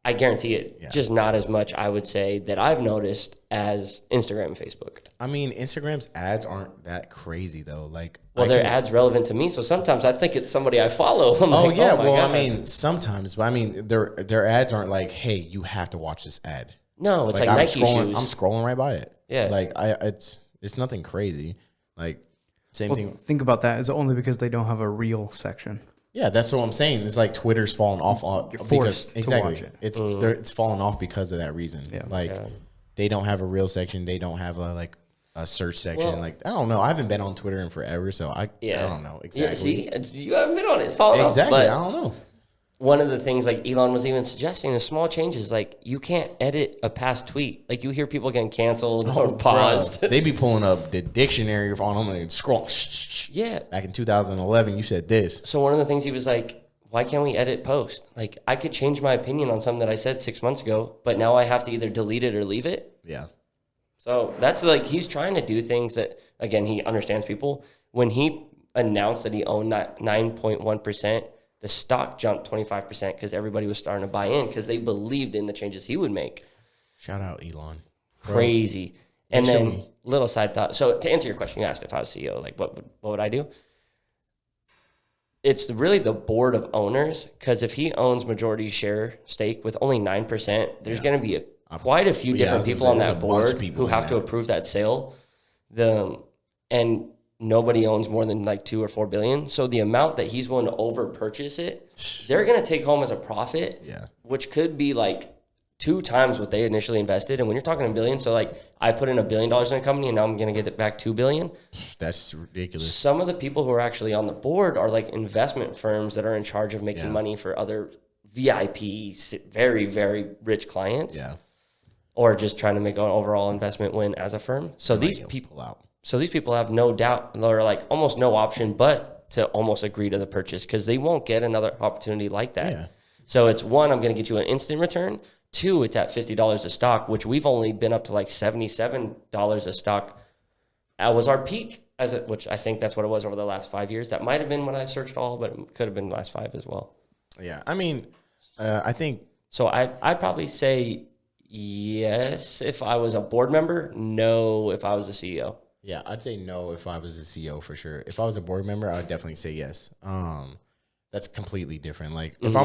I guarantee it. Yeah. Just not as much, I would say, that I've noticed as Instagram and Facebook. I mean, Instagram's ads aren't that crazy though. Like, well, their ads relevant to me, so sometimes I think it's somebody I follow. I mean, sometimes, but I mean, their ads aren't like, hey, you have to watch this ad. No, it's like Nike shoes. I'm scrolling right by it. Yeah, like it's nothing crazy. Like same thing. Think about that. It's only because they don't have a reel section. Yeah, that's what I'm saying. It's like Twitter's falling off. You're forced to watch it. It's falling off because of that reason. Yeah. They don't have a real section. They don't have a search section. Well, like I don't know. I haven't been on Twitter in forever, so I don't know exactly. Yeah, see, you haven't been on it. It's falling off. Exactly. I don't know. One of the things like Elon was even suggesting is small changes. Like you can't edit a past tweet. Like you hear people getting canceled or paused. They be pulling up the dictionary on them and scroll. Yeah. Back in 2011, you said this. So one of the things he was like, why can't we edit post? Like I could change my opinion on something that I said 6 months ago, but now I have to either delete it or leave it. Yeah. So that's like, he's trying to do things that, again, he understands people. When he announced that he owned 9.1%, the stock jumped 25% because everybody was starting to buy in because they believed in the changes he would make. Shout out Elon. Crazy. Bro. And then little side thought. So to answer your question, you asked if I was CEO, like what would I do? It's really the board of owners because if he owns majority share stake with only 9%, there's going to be quite a few different people on that board who have to approve that sale. And nobody owns more than like 2 or 4 billion. So the amount that he's willing to over purchase it, they're going to take home as a profit, which could be like 2 times what they initially invested. And when you're talking $1 billion, so like I put in $1 billion in a company and now I'm going to get it back $2 billion. That's ridiculous. Some of the people who are actually on the board are like investment firms that are in charge of making money for other VIP, very, very rich clients. Yeah. Or just trying to make an overall investment win as a firm. So these people have no doubt, or like almost no option but to almost agree to the purchase because they won't get another opportunity like that. Yeah. So it's 1, I'm going to get you an instant return. 2, it's at $50 a stock, which we've only been up to like $77 a stock. That was our peak, which I think that's what it was over the last 5 years. That might have been when I searched all, but it could have been the last 5 as well. Yeah, I mean, I think... So I'd probably say yes if I was a board member, no if I was the CEO. Yeah, I'd say no if I was the CEO for sure. If I was a board member, I would definitely say yes. That's completely different. Like if I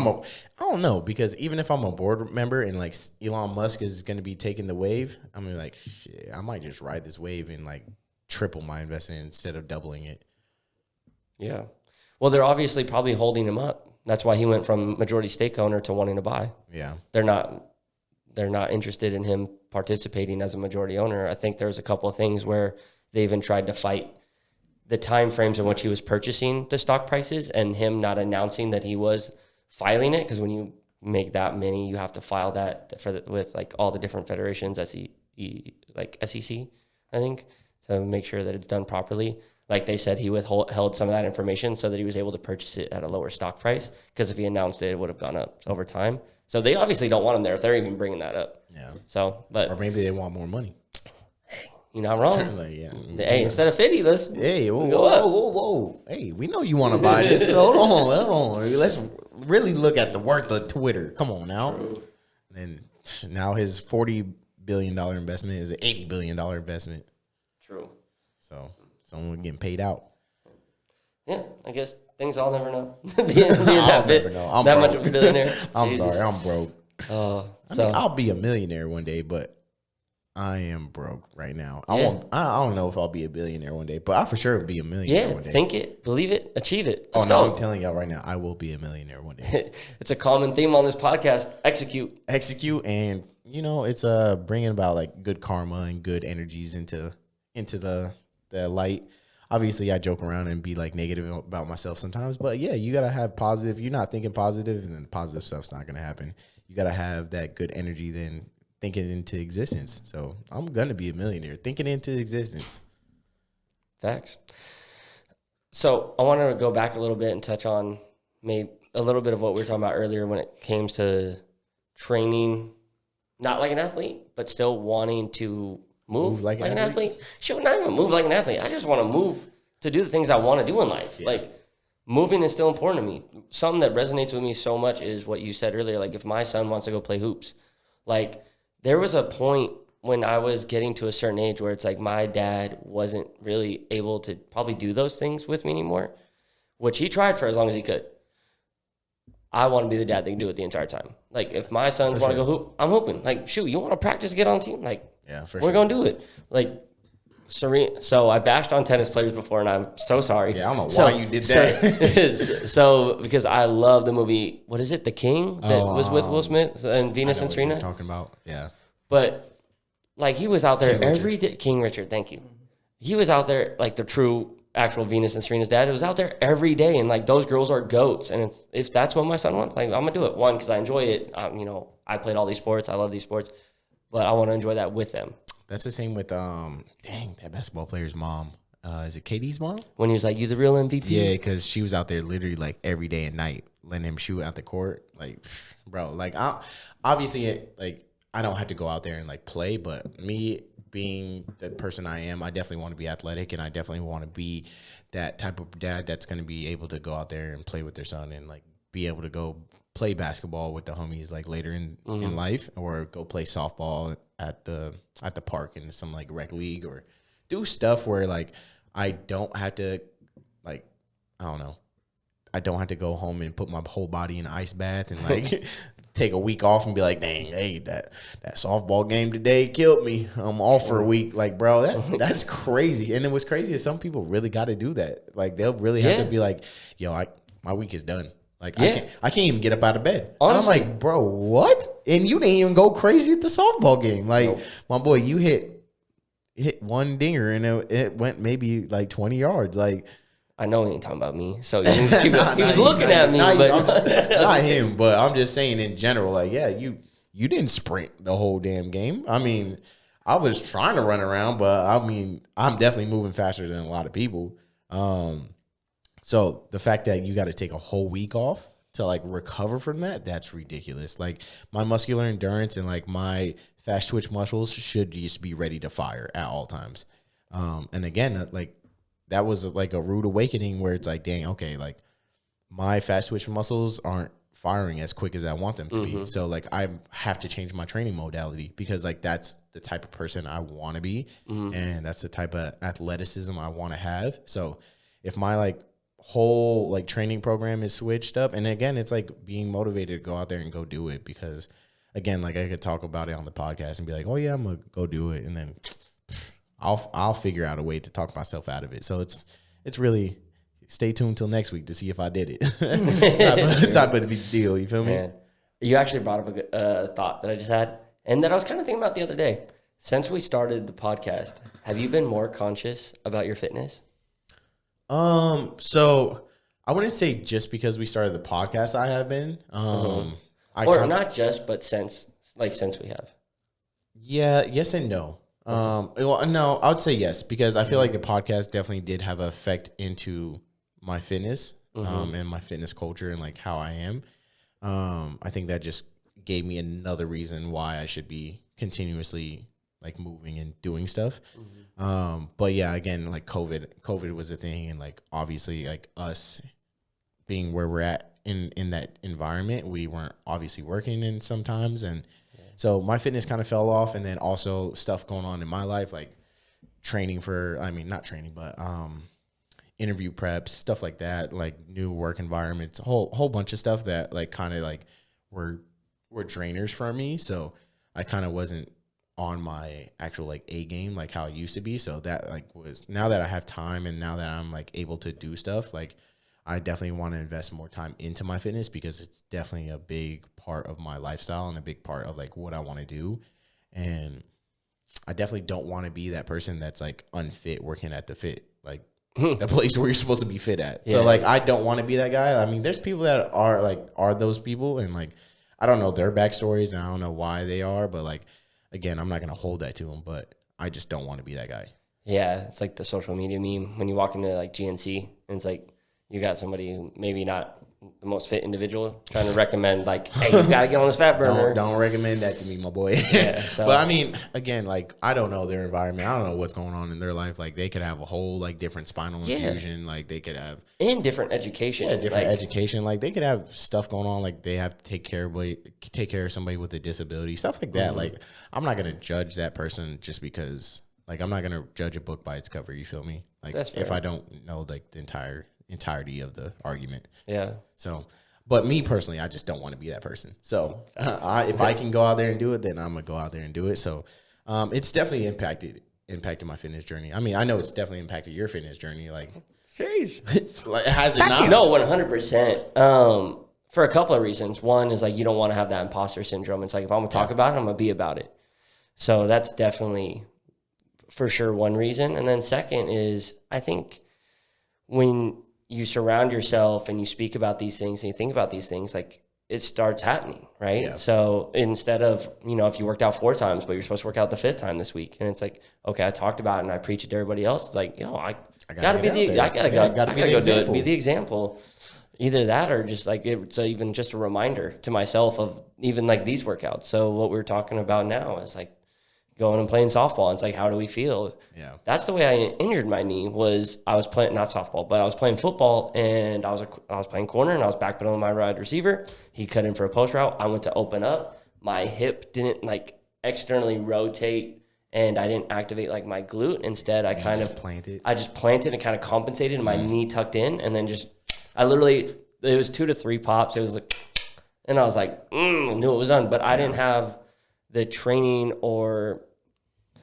don't know, because even if I'm a board member and like Elon Musk is going to be taking the wave, I'm gonna be like, shit, I might just ride this wave and like triple my investment instead of doubling it. Yeah. Well, they're obviously probably holding him up. That's why he went from majority stake owner to wanting to buy. Yeah. They're not interested in him participating as a majority owner. I think there's a couple of things where they even tried to fight the time frames in which he was purchasing the stock prices and him not announcing that he was filing it. Because when you make that many, you have to file that with like all the different federations, like SEC, I think, to make sure that it's done properly. Like they said, he held some of that information so that he was able to purchase it at a lower stock price. Because if he announced it, it would have gone up over time. So they obviously don't want him there if they're even bringing that up. Yeah. So, or maybe they want more money. You're not wrong. Hey, instead of 50, let's whoa. Hey, we know you want to buy this. Hold on. Let's really look at the worth of Twitter. Come on now. True. And now his $40 billion investment is an $80 billion investment. True. So someone getting paid out. Yeah, I guess things I'll never know. I'll never know. I'm that broke. Much of a billionaire. I'm sorry, I'm broke. I mean, I'll be a millionaire one day, but I am broke right now. I don't know if I'll be a billionaire one day, but I for sure will be a millionaire one day. Think it, believe it, achieve it. Let's go. I'm telling y'all right now, I will be a millionaire one day. It's a common theme on this podcast. Execute, and it's bringing about like good karma and good energies into the light. obviously I joke around and be like negative about myself sometimes, but yeah, you gotta have positive. You're not thinking positive, and then positive stuff's not gonna happen. You gotta have that good energy, then think it into existence. So I'm gonna be a millionaire. Think it into existence. Facts. So I want to go back a little bit and touch on maybe a little bit of what we were talking about earlier when it came to training, not like an athlete, but still wanting to move like an athlete. Shoot, not even move like an athlete. I just want to move to do the things I want to do in life. Yeah. Like, moving is still important to me. Something that resonates with me so much is what you said earlier. Like, if my son wants to go play hoops, like, there was a point when I was getting to a certain age where it's like my dad wasn't really able to probably do those things with me anymore, which he tried for as long as he could. I want to be the dad that can do it the entire time. Like, if my sons want to go hoop, I'm hooping. Like, shoot, you want to practice, get on team? Like, yeah, we're going to do it. Like, Serena. So I bashed on tennis players before, and I'm so sorry. Yeah, I don't know why you did that. So because I love the movie, what is it, The King, that was with Will Smith and Venus and Serena? Talking about, yeah. But, like, he was out there every day. King Richard, thank you. He was out there, like, the true actual Venus and Serena's dad. It was out there every day, and like, those girls are goats. And if that's what my son wants, like, I'm gonna do it. One, because I enjoy it. I played all these sports. I love these sports, but I want to enjoy that with them. That's the same with that basketball player's mom. Is it KD's mom? When he was like, "You the real MVP." Yeah, because she was out there literally like every day and night, letting him shoot out the court. Like, bro, like, obviously, like, I don't have to go out there and like play, but me being the person I am, I definitely want to be athletic, and I definitely want to be that type of dad that's going to be able to go out there and play with their son and like be able to go play basketball with the homies like later in life, or go play softball at the park in some like rec league, or do stuff where like I don't have to, like, I don't know, I don't have to go home and put my whole body in an ice bath and like take a week off and be like, dang, hey, that softball game today killed me. I'm off for a week. Like, bro, that's crazy. And then what's crazy is some people really got to do that. Like, they'll really have to be like, yo, my week is done. Like, I can't even get up out of bed. Honestly. I'm like, bro, what? And you didn't even go crazy at the softball game. Like, my boy, you hit one dinger and it went maybe like 20 yards. Like, I know he ain't talking about me, so he was looking at me. Not him, but I'm just saying in general, like, yeah, you didn't sprint the whole damn game. I mean, I was trying to run around, but I mean, I'm definitely moving faster than a lot of people. So the fact that you got to take a whole week off to like recover from that's ridiculous. Like, my muscular endurance and like my fast twitch muscles should just be ready to fire at all times. And again, like, that was like a rude awakening where it's like, dang, okay, like, my fast twitch muscles aren't firing as quick as I want them to be. So like, I have to change my training modality, because like, that's the type of person I want to be. And that's the type of athleticism I want to have. So if my like whole like training program is switched up, and again, it's like being motivated to go out there and go do it, because again, like, I could talk about it on the podcast and be like, oh yeah, I'm gonna go do it, and then I'll figure out a way to talk myself out of it. So it's really, stay tuned till next week to see if I did it. type of deal. You feel me? Man, you actually brought up a thought that I just had, and that I was kind of thinking about the other day. Since we started the podcast, have you been more conscious about your fitness? So I wouldn't say just because we started the podcast, I have been. Not just, but since we have. Yeah, yes and no. Well, no, I would say yes, because I feel like the podcast definitely did have an effect into my fitness, and my fitness culture and like how I am. I think that just gave me another reason why I should be continuously like moving and doing stuff. But yeah, again, like COVID was a thing, and like, obviously, like, us being where we're at in that environment, we weren't obviously working in sometimes, and so my fitness kind of fell off. And then also stuff going on in my life, like training for, not training, but interview preps, stuff like that, like new work environments, a whole bunch of stuff that like kind of like were drainers for me. So I kind of wasn't on my actual like A game like how it used to be. So that like was, now that I have time and now that I'm like able to do stuff, like, I definitely want to invest more time into my fitness, because it's definitely a big part of my lifestyle and a big part of like what I want to do. And I definitely don't want to be that person that's like unfit working at the fit. Like, the place where you're supposed to be fit at. So like, I don't want to be that guy. I mean, there's people that are those people, and like, I don't know their backstories and I don't know why they are, but like, again, I'm not going to hold that to them, but I just don't want to be that guy. Yeah. It's like the social media meme when you walk into like GNC and it's like, you got somebody who maybe not the most fit individual trying to recommend like, hey, you got to get on this fat burner. Don't recommend that to me, my boy. Yeah, so. But I mean, again, like, I don't know their environment. I don't know what's going on in their life. Like, they could have a whole like different spinal infusion. Like, they could have different education. Different education. Like, they could have stuff going on. Like, they have to take care of somebody with a disability, stuff like that. Like, I'm not gonna judge that person just because. Like, I'm not gonna judge a book by its cover. You feel me? Like, if I don't know like the entirety of the argument. Yeah. So, but me personally, I just don't want to be that person. So, if I can go out there and do it, then I'm gonna go out there and do it. So, it's definitely impacted my fitness journey. I mean, I know it's definitely impacted your fitness journey. Like, like, has it not? No, 100%. For a couple of reasons. One is like you don't want to have that imposter syndrome. It's like if I'm gonna talk about it, I'm gonna be about it. So that's definitely for sure one reason. And then second is I think when you surround yourself and you speak about these things and you think about these things, like it starts happening, right? Yeah. So instead of, if you worked out 4 times, but you're supposed to work out the 5th time this week, and it's like, okay, I talked about it and I preach it to everybody else. It's like, I gotta go do it, be the example. Either that or just like it's even just a reminder to myself of even like these workouts. So what we're talking about now is like going and playing softball. It's like, how do we feel? Yeah. That's the way I injured my knee was I was playing, not softball, but I was playing football and I was playing corner and I was backpedaling my wide receiver. He cut in for a post route. I went to open up. My hip didn't like externally rotate and I didn't activate like my glute. Instead, I just planted and kind of compensated and my knee tucked in and then it was 2 to 3 pops. It was like, and I was like, knew it was done, but I didn't have the training or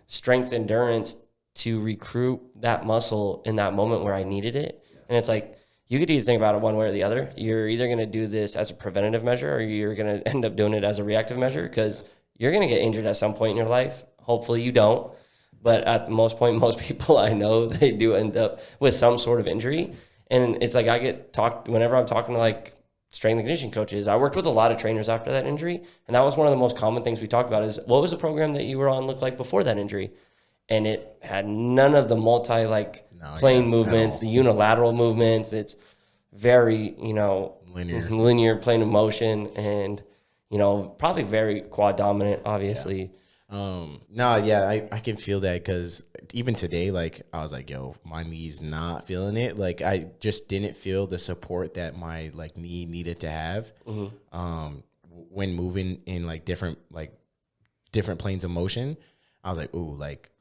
strength endurance to recruit that muscle in that moment where I needed it. And it's like, you could either think about it one way or the other. You're either going to do this as a preventative measure or you're going to end up doing it as a reactive measure because you're going to get injured at some point in your life. Hopefully you don't. But at the most people I know, they do end up with some sort of injury. And it's like whenever I'm talking to like strength and conditioning coaches, I worked with a lot of trainers after that injury. And that was one of the most common things we talked about is what was the program that you were on look like before that injury? And it had none of the plane movements, the unilateral movements. It's very, linear plane of motion and, probably very quad dominant, obviously. I can feel that because even today, like I was like, yo, my knee's not feeling it. Like I just didn't feel the support that my like knee needed to have when moving in like different planes of motion. I was like, ooh, like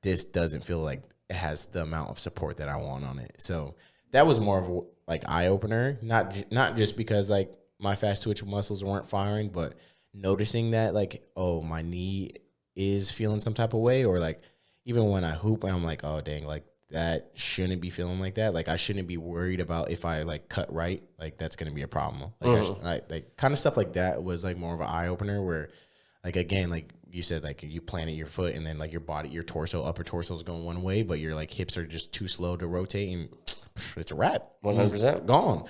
this doesn't feel like it has the amount of support that I want on it. So that was more of a like eye opener, not just because like my fast twitch muscles weren't firing, but noticing that like, oh, my knee is feeling some type of way, or like even when I hoop, I'm like, oh dang, like that shouldn't be feeling like that. Like I shouldn't be worried about if I like cut right, like that's gonna be a problem. Like like kind of stuff like that was like more of an eye opener where, like again, like you said, like you planted your foot and then like your body, your upper torso is going one way, but your like hips are just too slow to rotate and it's a wrap. 100% gone.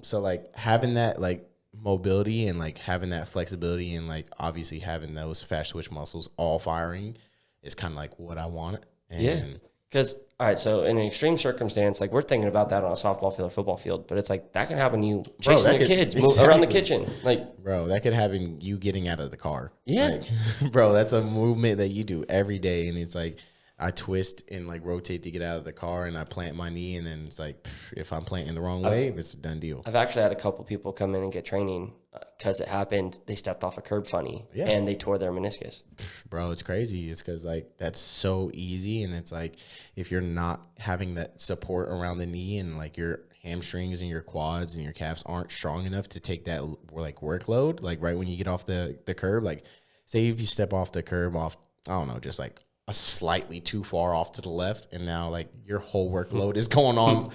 So like having that like mobility and like having that flexibility and like obviously having those fast twitch muscles all firing is kind of like what I want. And because all right, so in an extreme circumstance, like we're thinking about that on a softball field or football field, but it's like that can happen to you chasing your kids around the kitchen. Like, bro, that could happen you getting out of the car. Yeah. Like, bro, that's a movement that you do every day. And it's like I twist and like rotate to get out of the car and I plant my knee. And then it's like, if I'm planting the wrong way, it's a done deal. I've actually had a couple people come in and get training because it happened. They stepped off a curb funny and they tore their meniscus. Bro, it's crazy. It's because like that's so easy. And it's like if you're not having that support around the knee and like your hamstrings and your quads and your calves aren't strong enough to take that like workload, like right when you get off the curb, like say if you step off the curb off, I don't know, just like a slightly too far off to the left, and now like your whole workload is going on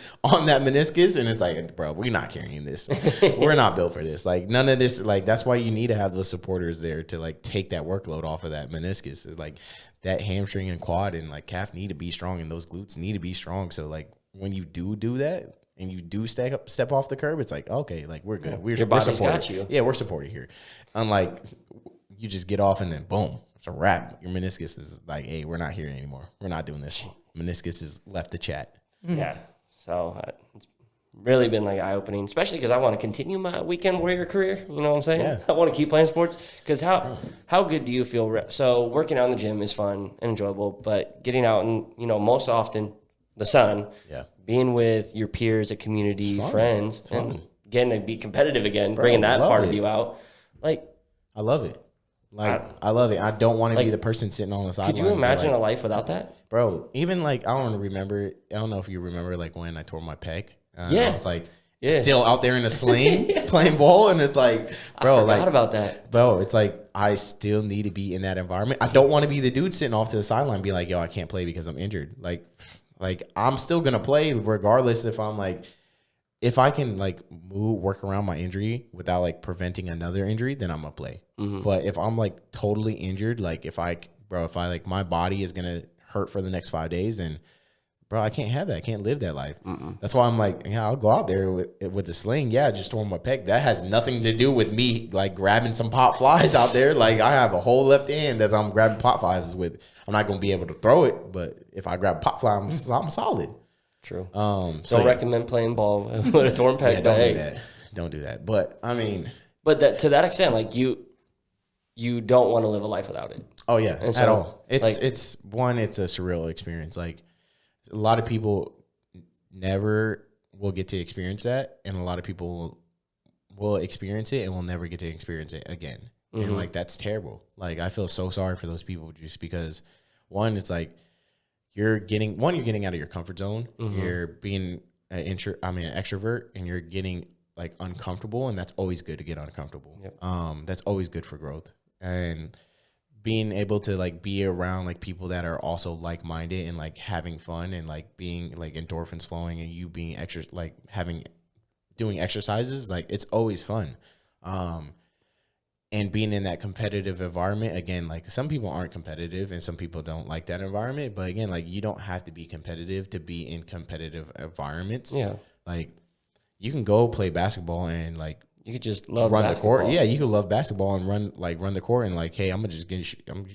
that meniscus, and it's like, bro, we're not carrying this. We're not built for this. Like none of this. Like that's why you need to have those supporters there to like take that workload off of that meniscus. It's like that hamstring and quad and like calf need to be strong, and those glutes need to be strong. So like when you do that and you do step off the curb, it's like, okay, like we're good. Your body's supported. got you. Yeah, we're supported here. Unlike you just get off and then boom, it's a wrap. Your meniscus is like, hey, we're not here anymore. We're not doing this. Meniscus is left the chat. Yeah. So it's really been like eye-opening, especially because I want to continue my weekend warrior career. You know what I'm saying? Yeah. I want to keep playing sports because how good do you feel? So working out in the gym is fun and enjoyable, but getting out and, most often the sun, being with your peers, a community, friends, and getting to be competitive again, bringing that part of you out. Like, I love it. Like, I love it. I don't want to be the person sitting on the sideline. Could you imagine a life without that? Bro, even like, I don't remember. I don't know if you remember like when I tore my pec. I was like still out there in a sling playing ball. And it's like, bro, I forgot about that. Bro, it's like, I still need to be in that environment. I don't want to be the dude sitting off to the sideline being like, yo, I can't play because I'm injured. Like I'm still going to play regardless if I'm like, if I can like work around my injury without like preventing another injury, then I'm gonna play. But if I'm like totally injured, like if I like my body is gonna hurt for the next 5 days, and bro, I can't have that. I can't live that life. That's why I'm like, I'll go out there with the sling. Yeah, just tore my pec. That has nothing to do with me like grabbing some pop flies out there. Like I have a whole left hand that I'm grabbing pop flies with. I'm not gonna be able to throw it, but if I grab a pop fly, I'm solid. True. So recommend playing ball with a torn pec. Yeah, don't do that. Don't do that. But I mean, to that extent, like you don't want to live a life without it. Oh yeah, and so, at all. It's like, it's a surreal experience. Like a lot of people never will get to experience that, and a lot of people will experience it and will never get to experience it again. And like that's terrible. Like I feel so sorry for those people just because one, it's like you're getting out of your comfort zone. You're being an extrovert, and you're getting like uncomfortable, and that's always good to get uncomfortable. That's always good for growth. And being able to like be around like people that are also like-minded and like having fun and like being like endorphins flowing and you being extra like doing exercises, like it's always fun. And being in that competitive environment, again, like some people aren't competitive and some people don't like that environment. But again, like you don't have to be competitive to be in competitive environments. Yeah. Like you can go play basketball and like you could just run basketball. The court. Yeah, you could love basketball and run the court and like, hey, I'm gonna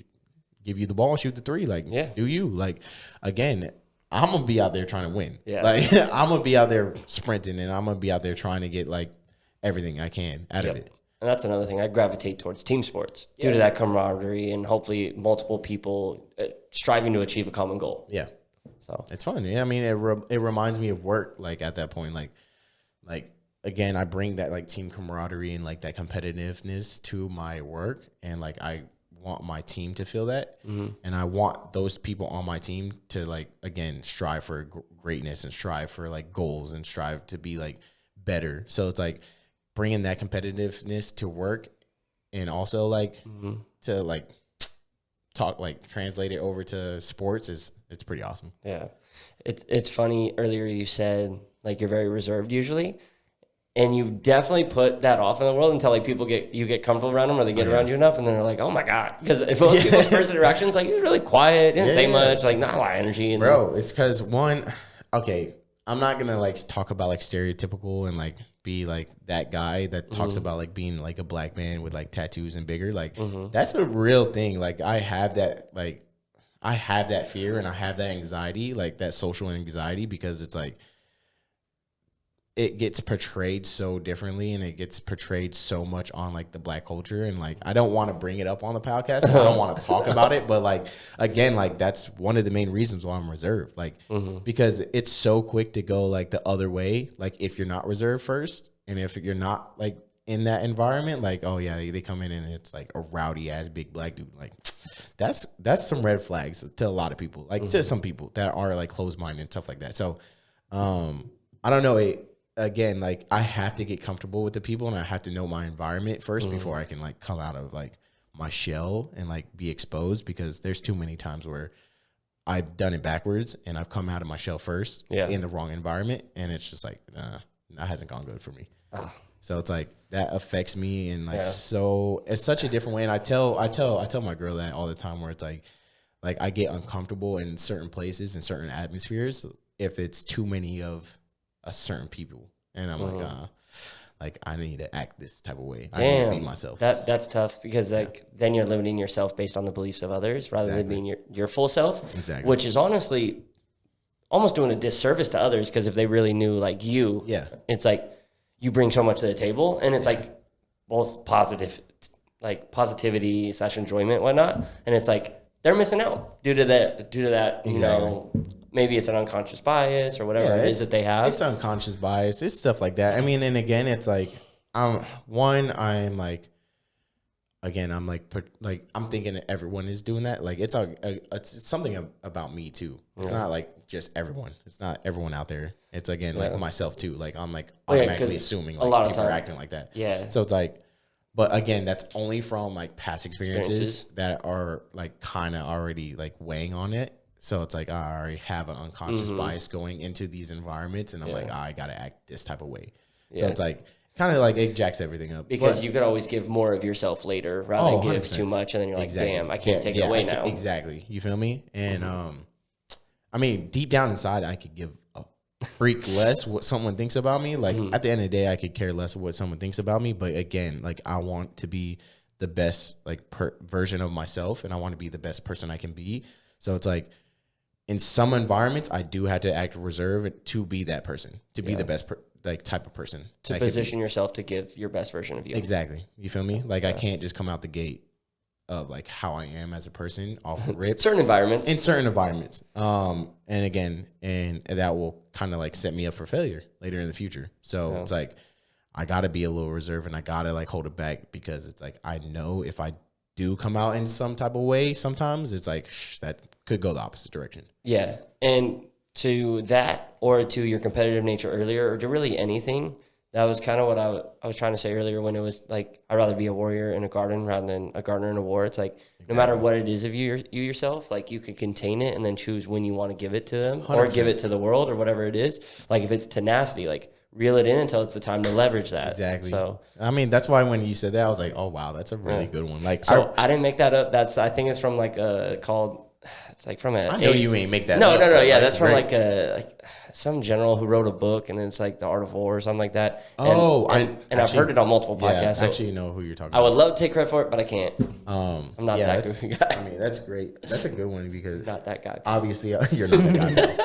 give you the ball and shoot the three. Like, do you? Like, again, I'm gonna be out there trying to win. Yeah. Like I'm gonna be out there sprinting and I'm gonna be out there trying to get like everything I can out of it. And that's another thing. I gravitate towards team sports due to that camaraderie and hopefully multiple people striving to achieve a common goal. Yeah. So it's fun. Yeah. I mean, it reminds me of work. Like at that point, like again, I bring that like team camaraderie and like that competitiveness to my work. And like, I want my team to feel that. And I want those people on my team to like, again, strive for greatness and strive for like goals and strive to be like better. So it's like, bringing that competitiveness to work and also like to like talk, like translate it over to sports it's pretty awesome. Yeah. It's funny. Earlier you said like you're very reserved usually, and you definitely put that off in the world until like people get comfortable around them or they get around you enough and then they're like, oh my God. Because if most people's first interactions, like he was really quiet, didn't say much, like not a lot of energy. And bro, it's because I'm not gonna like talk about like stereotypical and like be like that guy that talks about like being like a black man with like tattoos and bigger. Like that's a real thing. Like I have that fear and I have that anxiety, like that social anxiety, because it's like it gets portrayed so differently and it gets portrayed so much on like the black culture. And like, I don't want to bring it up on the podcast. I don't want to talk about it, but like, again, like that's one of the main reasons why I'm reserved. Like, because it's so quick to go like the other way. Like if you're not reserved first and if you're not like in that environment, like, oh yeah, they come in and it's like a rowdy ass big black dude. Like that's some red flags to a lot of people, like to some people that are like closed-minded and stuff like that. So, I don't know. Again, like I have to get comfortable with the people and I have to know my environment first before I can like come out of like my shell and like be exposed, because there's too many times where I've done it backwards and I've come out of my shell first in the wrong environment. And it's just like, that hasn't gone good for me. So it's like, that affects me in like, so it's such a different way. And I tell my girl that all the time, where it's like I get uncomfortable in certain places and certain atmospheres. if it's too many of a certain people, and I'm like I need to act this type of way. I need to be myself. That's tough because then you're limiting yourself based on the beliefs of others rather than being your full self. Exactly. Which is honestly almost doing a disservice to others, because if they really knew like you, it's like you bring so much to the table, and it's like both positivity / enjoyment, whatnot, and it's like they're missing out due to that. You know, maybe it's an unconscious bias or whatever it is that they have. It's unconscious bias. It's stuff like that. I mean, and again, it's like I'm like I'm thinking that everyone is doing that. Like it's something about me too. It's not like just everyone. It's not everyone out there. It's again like myself too. Like I'm like automatically assuming like a lot of people are acting like that. Yeah. So it's like, but again, that's only from like past experiences that are like kind of already like weighing on it. So it's like I already have an unconscious bias going into these environments, and I'm like, I gotta act this type of way. So it's like kind of like it jacks everything up, because you could always give more of yourself later rather than give too much, and then you're like, damn, I can't take it away now. Exactly, you feel me? And I mean, deep down inside, I could give a freak less what someone thinks about me. Like at the end of the day, I could care less what someone thinks about me. But again, like I want to be the best like version of myself, and I want to be the best person I can be. So it's like, in some environments, I do have to act reserved to be that person, to be the best type of person. To position yourself to give your best version of you. Exactly. You feel me? Like I can't just come out the gate of like how I am as a person off the rip. In certain environments. And again, and that will kind of like set me up for failure later in the future. So it's like, I got to be a little reserved, and I got to like hold it back, because it's like, I know if I do come out in some type of way, sometimes it's like that could go the opposite direction. Yeah. And to that, or to your competitive nature earlier, or to really anything, that was kind of what I was trying to say earlier, when it was like, I'd rather be a warrior in a garden rather than a gardener in a war. It's like, no matter what it is of you yourself, like you can contain it and then choose when you want to give it to them 100%. Or give it to the world or whatever it is. Like if it's tenacity, like reel it in until it's the time to leverage that. Exactly. So I mean, that's why when you said that, I was like, oh wow, that's a really good one. Like, so I didn't make that up. I think it's from like it's like from I know you ain't make that up. No. Yeah, that's from like some general who wrote a book, and it's like The Art of War or something like that. And I've heard it on multiple podcasts. Yeah, so I actually know who you're talking about. I would love to take credit for it, but I can't. I'm not that guy. I mean, that's great. That's a good one, because not that guy. Obviously, you're not that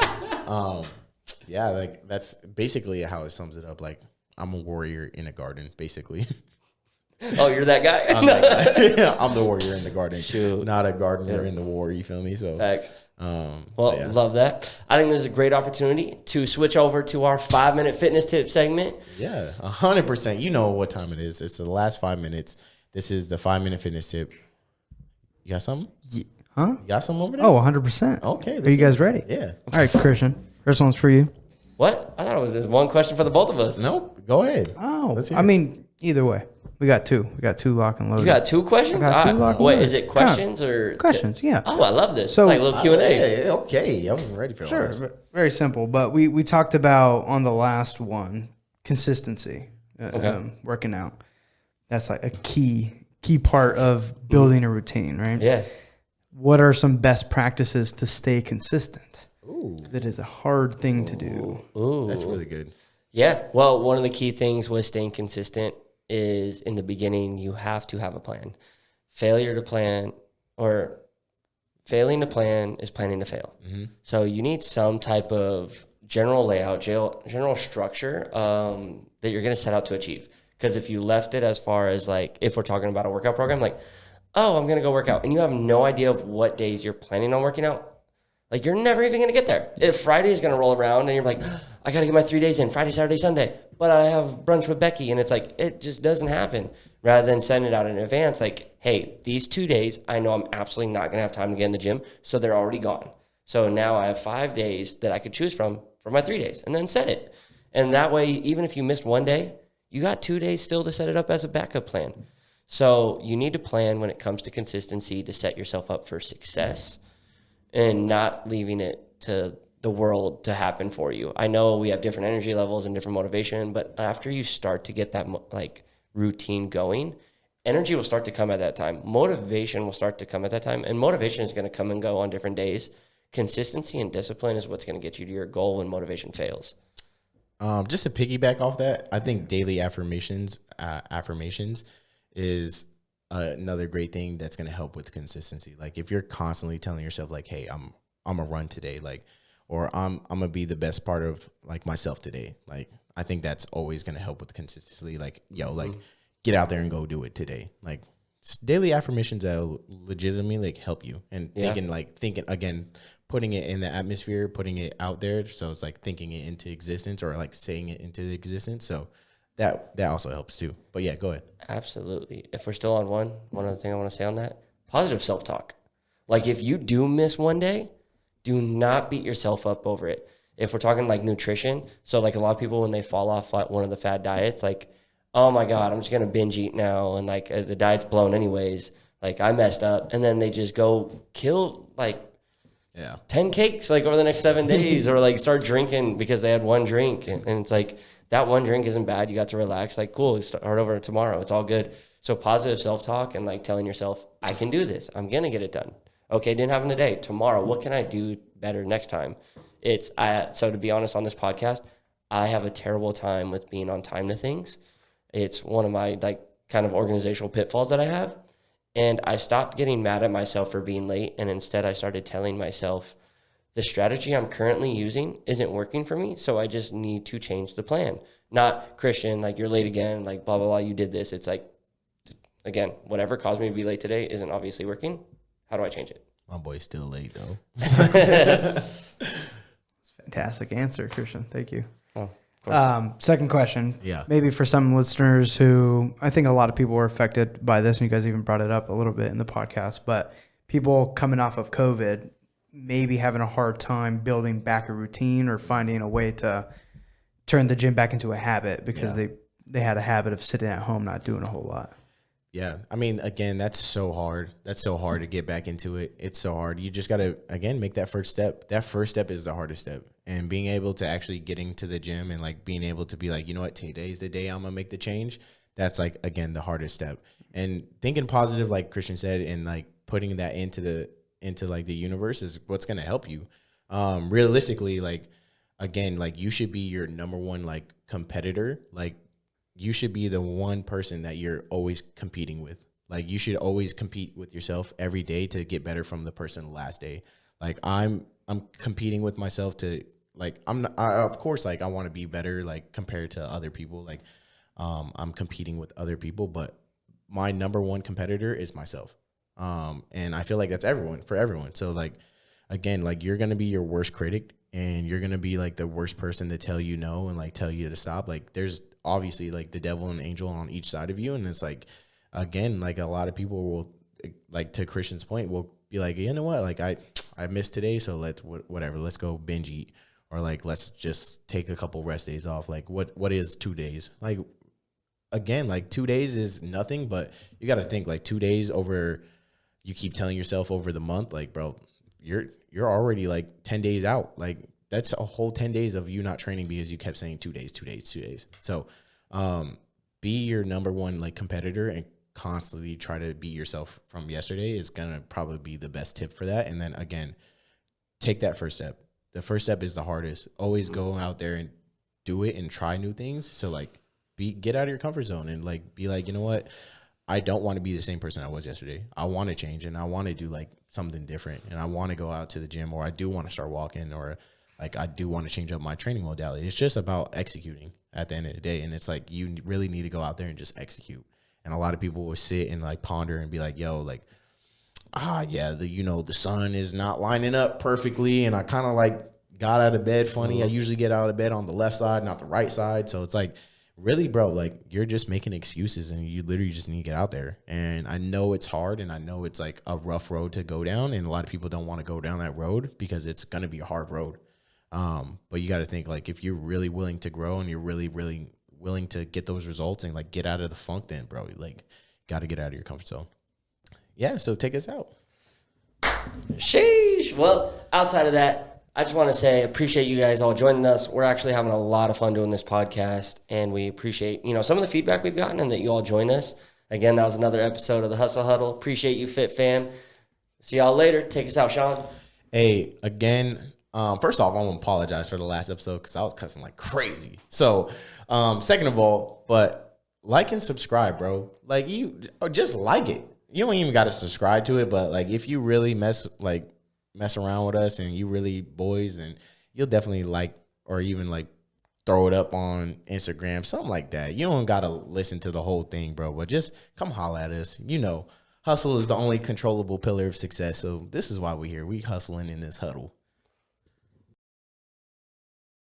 guy. Yeah, like that's basically how it sums it up. Like, I'm a warrior in a garden, basically. Oh, you're that guy? I'm that guy. Yeah, I'm the warrior in the garden. Shoot. Not a gardener in the war, you feel me? So facts. Love that. I think there's a great opportunity to switch over to our 5-minute fitness tip segment. Yeah, 100%. You know what time it is. It's the last 5 minutes. This is the 5-minute fitness tip. You got something? Yeah. Huh? You got something over there? Oh, 100%. Okay. Are you guys ready? Yeah. All right, Christian. First one's for you. What? I thought it was just one question for the both of us. Nope. Go ahead. Oh, I mean, either way. We got two. We got two lock and loaded. You got two questions? I got two lock and loaded. Wait, is it questions or? Questions, yeah. Oh, I love this. So, it's like a little Q&A. Yeah, okay. I wasn't ready for that. Sure. Very simple. But we talked about on the last one, consistency, working out. That's like a key part of building a routine, right? Yeah. What are some best practices to stay consistent? Ooh. It is a hard thing to do. Ooh. That's really good. Yeah. Well, one of the key things with staying consistent is in the beginning, you have to have a plan. Failing to plan is planning to fail. Mm-hmm. So you need some type of general layout, general structure that you're going to set out to achieve. Because if you left it as far as like, if we're talking about a workout program, like, oh, I'm going to go work out, and you have no idea of what days you're planning on working out, like you're never even going to get there. If Friday is going to roll around and you're like, I got to get my 3 days in, Friday, Saturday, Sunday, but I have brunch with Becky, and it's like, it just doesn't happen. Rather than sending it out in advance, like, hey, these 2 days, I know I'm absolutely not going to have time to get in the gym, so they're already gone. So now I have 5 days that I could choose from for my 3 days, and then set it. And that way, even if you missed 1 day, you got 2 days still to set it up as a backup plan. So you need to plan when it comes to consistency to set yourself up for success and not leaving it to the world to happen for you. I know we have different energy levels and different motivation, but after you start to get that like routine going, energy will start to come at that time. Motivation will start to come at that time, and motivation is going to come and go on different days consistency and discipline is what's going to get you to your goal when motivation fails. Just to piggyback off that, I think daily affirmations is another great thing that's going to help with consistency. Like if you're constantly telling yourself like, hey, I'm gonna run today, like, or I'm gonna be the best part of like myself today. Like I think that's always going to help with consistency. Like, like get out there and go do it today. Like daily affirmations that legitimately like help you and thinking again, putting it in the atmosphere, putting it out there. So it's like thinking it into existence or like saying it into existence. So that also helps too. But yeah, go ahead. Absolutely. If we're still on one other thing I want to say on that, positive self-talk. Like if you do miss one day, do not beat yourself up over it. If we're talking like nutrition, so like a lot of people when they fall off like one of the fad diets, like, oh my God, I'm just going to binge eat now. And like the diet's blown anyways. Like I messed up. And then they just go kill like 10 cakes like over the next 7 days or like start drinking because they had one drink. And it's like that one drink isn't bad. You got to relax. Like, cool, start over tomorrow. It's all good. So positive self-talk and like telling yourself, I can do this. I'm going to get it done. Okay, didn't happen today. Tomorrow, what can I do better next time? So to be honest on this podcast, I have a terrible time with being on time to things. It's one of my like kind of organizational pitfalls that I have. And I stopped getting mad at myself for being late. And instead I started telling myself the strategy I'm currently using isn't working for me. So I just need to change the plan. Not Christian, like you're late again, like blah, blah, blah, you did this. It's like, again, whatever caused me to be late today isn't obviously working. How do I change it? My boy's still late though. Fantastic answer, Christian. Thank you. Oh, second question. Yeah. Maybe for some listeners who, I think a lot of people were affected by this, and you guys even brought it up a little bit in the podcast, but people coming off of COVID, maybe having a hard time building back a routine or finding a way to turn the gym back into a habit because they had a habit of sitting at home, not doing a whole lot. Yeah. I mean, again, that's so hard. That's so hard to get back into it. It's so hard. You just got to, again, make that first step. That first step is the hardest step. And being able to actually getting to the gym and like being able to be like, you know what, today's the day I'm going to make the change. That's like, again, the hardest step. And thinking positive, like Christian said, and like putting that into like the universe is what's going to help you. Realistically, like, again, like you should be your number one, like competitor. Like, you should be the one person that you're always competing with. Like you should always compete with yourself every day to get better from the person last day. Like I'm competing with myself to like, of course, like I want to be better, like compared to other people. Like I'm competing with other people, but my number one competitor is myself. And I feel like that's for everyone. So like, again, like you're going to be your worst critic and you're going to be like the worst person to tell you no and like tell you to stop. Like there's obviously like the devil and angel on each side of you. And it's like, again, like a lot of people will, like to Christian's point, will be like, you know what, like I missed today, so let's go binge eat, or like let's just take a couple rest days off. Like what is 2 days? Like again, like 2 days is nothing, but you got to think like 2 days over, you keep telling yourself over the month, like bro, you're already like 10 days out. Like that's a whole 10 days of you not training because you kept saying 2 days, 2 days, 2 days. So be your number one like competitor and constantly try to beat yourself from yesterday is going to probably be the best tip for that. And then again, take that first step. The first step is the hardest. Always go out there and do it and try new things. So like get out of your comfort zone and like be like, you know what? I don't want to be the same person I was yesterday. I want to change and I want to do like something different. And I want to go out to the gym, or I do want to start walking, or like I do want to change up my training modality. It's just about executing at the end of the day. And it's like you really need to go out there and just execute. And a lot of people will sit and like ponder and be like, yo, like, the sun is not lining up perfectly. And I kind of like got out of bed funny. I usually get out of bed on the left side, not the right side. So it's like, really, bro, like you're just making excuses and you literally just need to get out there. And I know it's hard and I know it's like a rough road to go down. And a lot of people don't want to go down that road because it's going to be a hard road. But you got to think like if you're really willing to grow and you're really, really willing to get those results and like get out of the funk, then bro, like got to get out of your comfort zone. Yeah. So take us out. Sheesh. Well, outside of that, I just want to say, appreciate you guys all joining us. We're actually having a lot of fun doing this podcast, and we appreciate, some of the feedback we've gotten and that you all join us. Again, that was another episode of the Hustle Huddle. Appreciate you, Fit Fam. See y'all later. Take us out, Sean. Hey, again, first off, I want to apologize for the last episode because I was cussing like crazy. So, second of all, but like and subscribe, bro. Like you, or just like it. You don't even got to subscribe to it, but like if you really mess around with us and you really boys, and you'll definitely like or even like throw it up on Instagram, something like that. You don't got to listen to the whole thing, bro, but just come holla at us. You know, hustle is the only controllable pillar of success. So this is why we're here. We hustling in this huddle.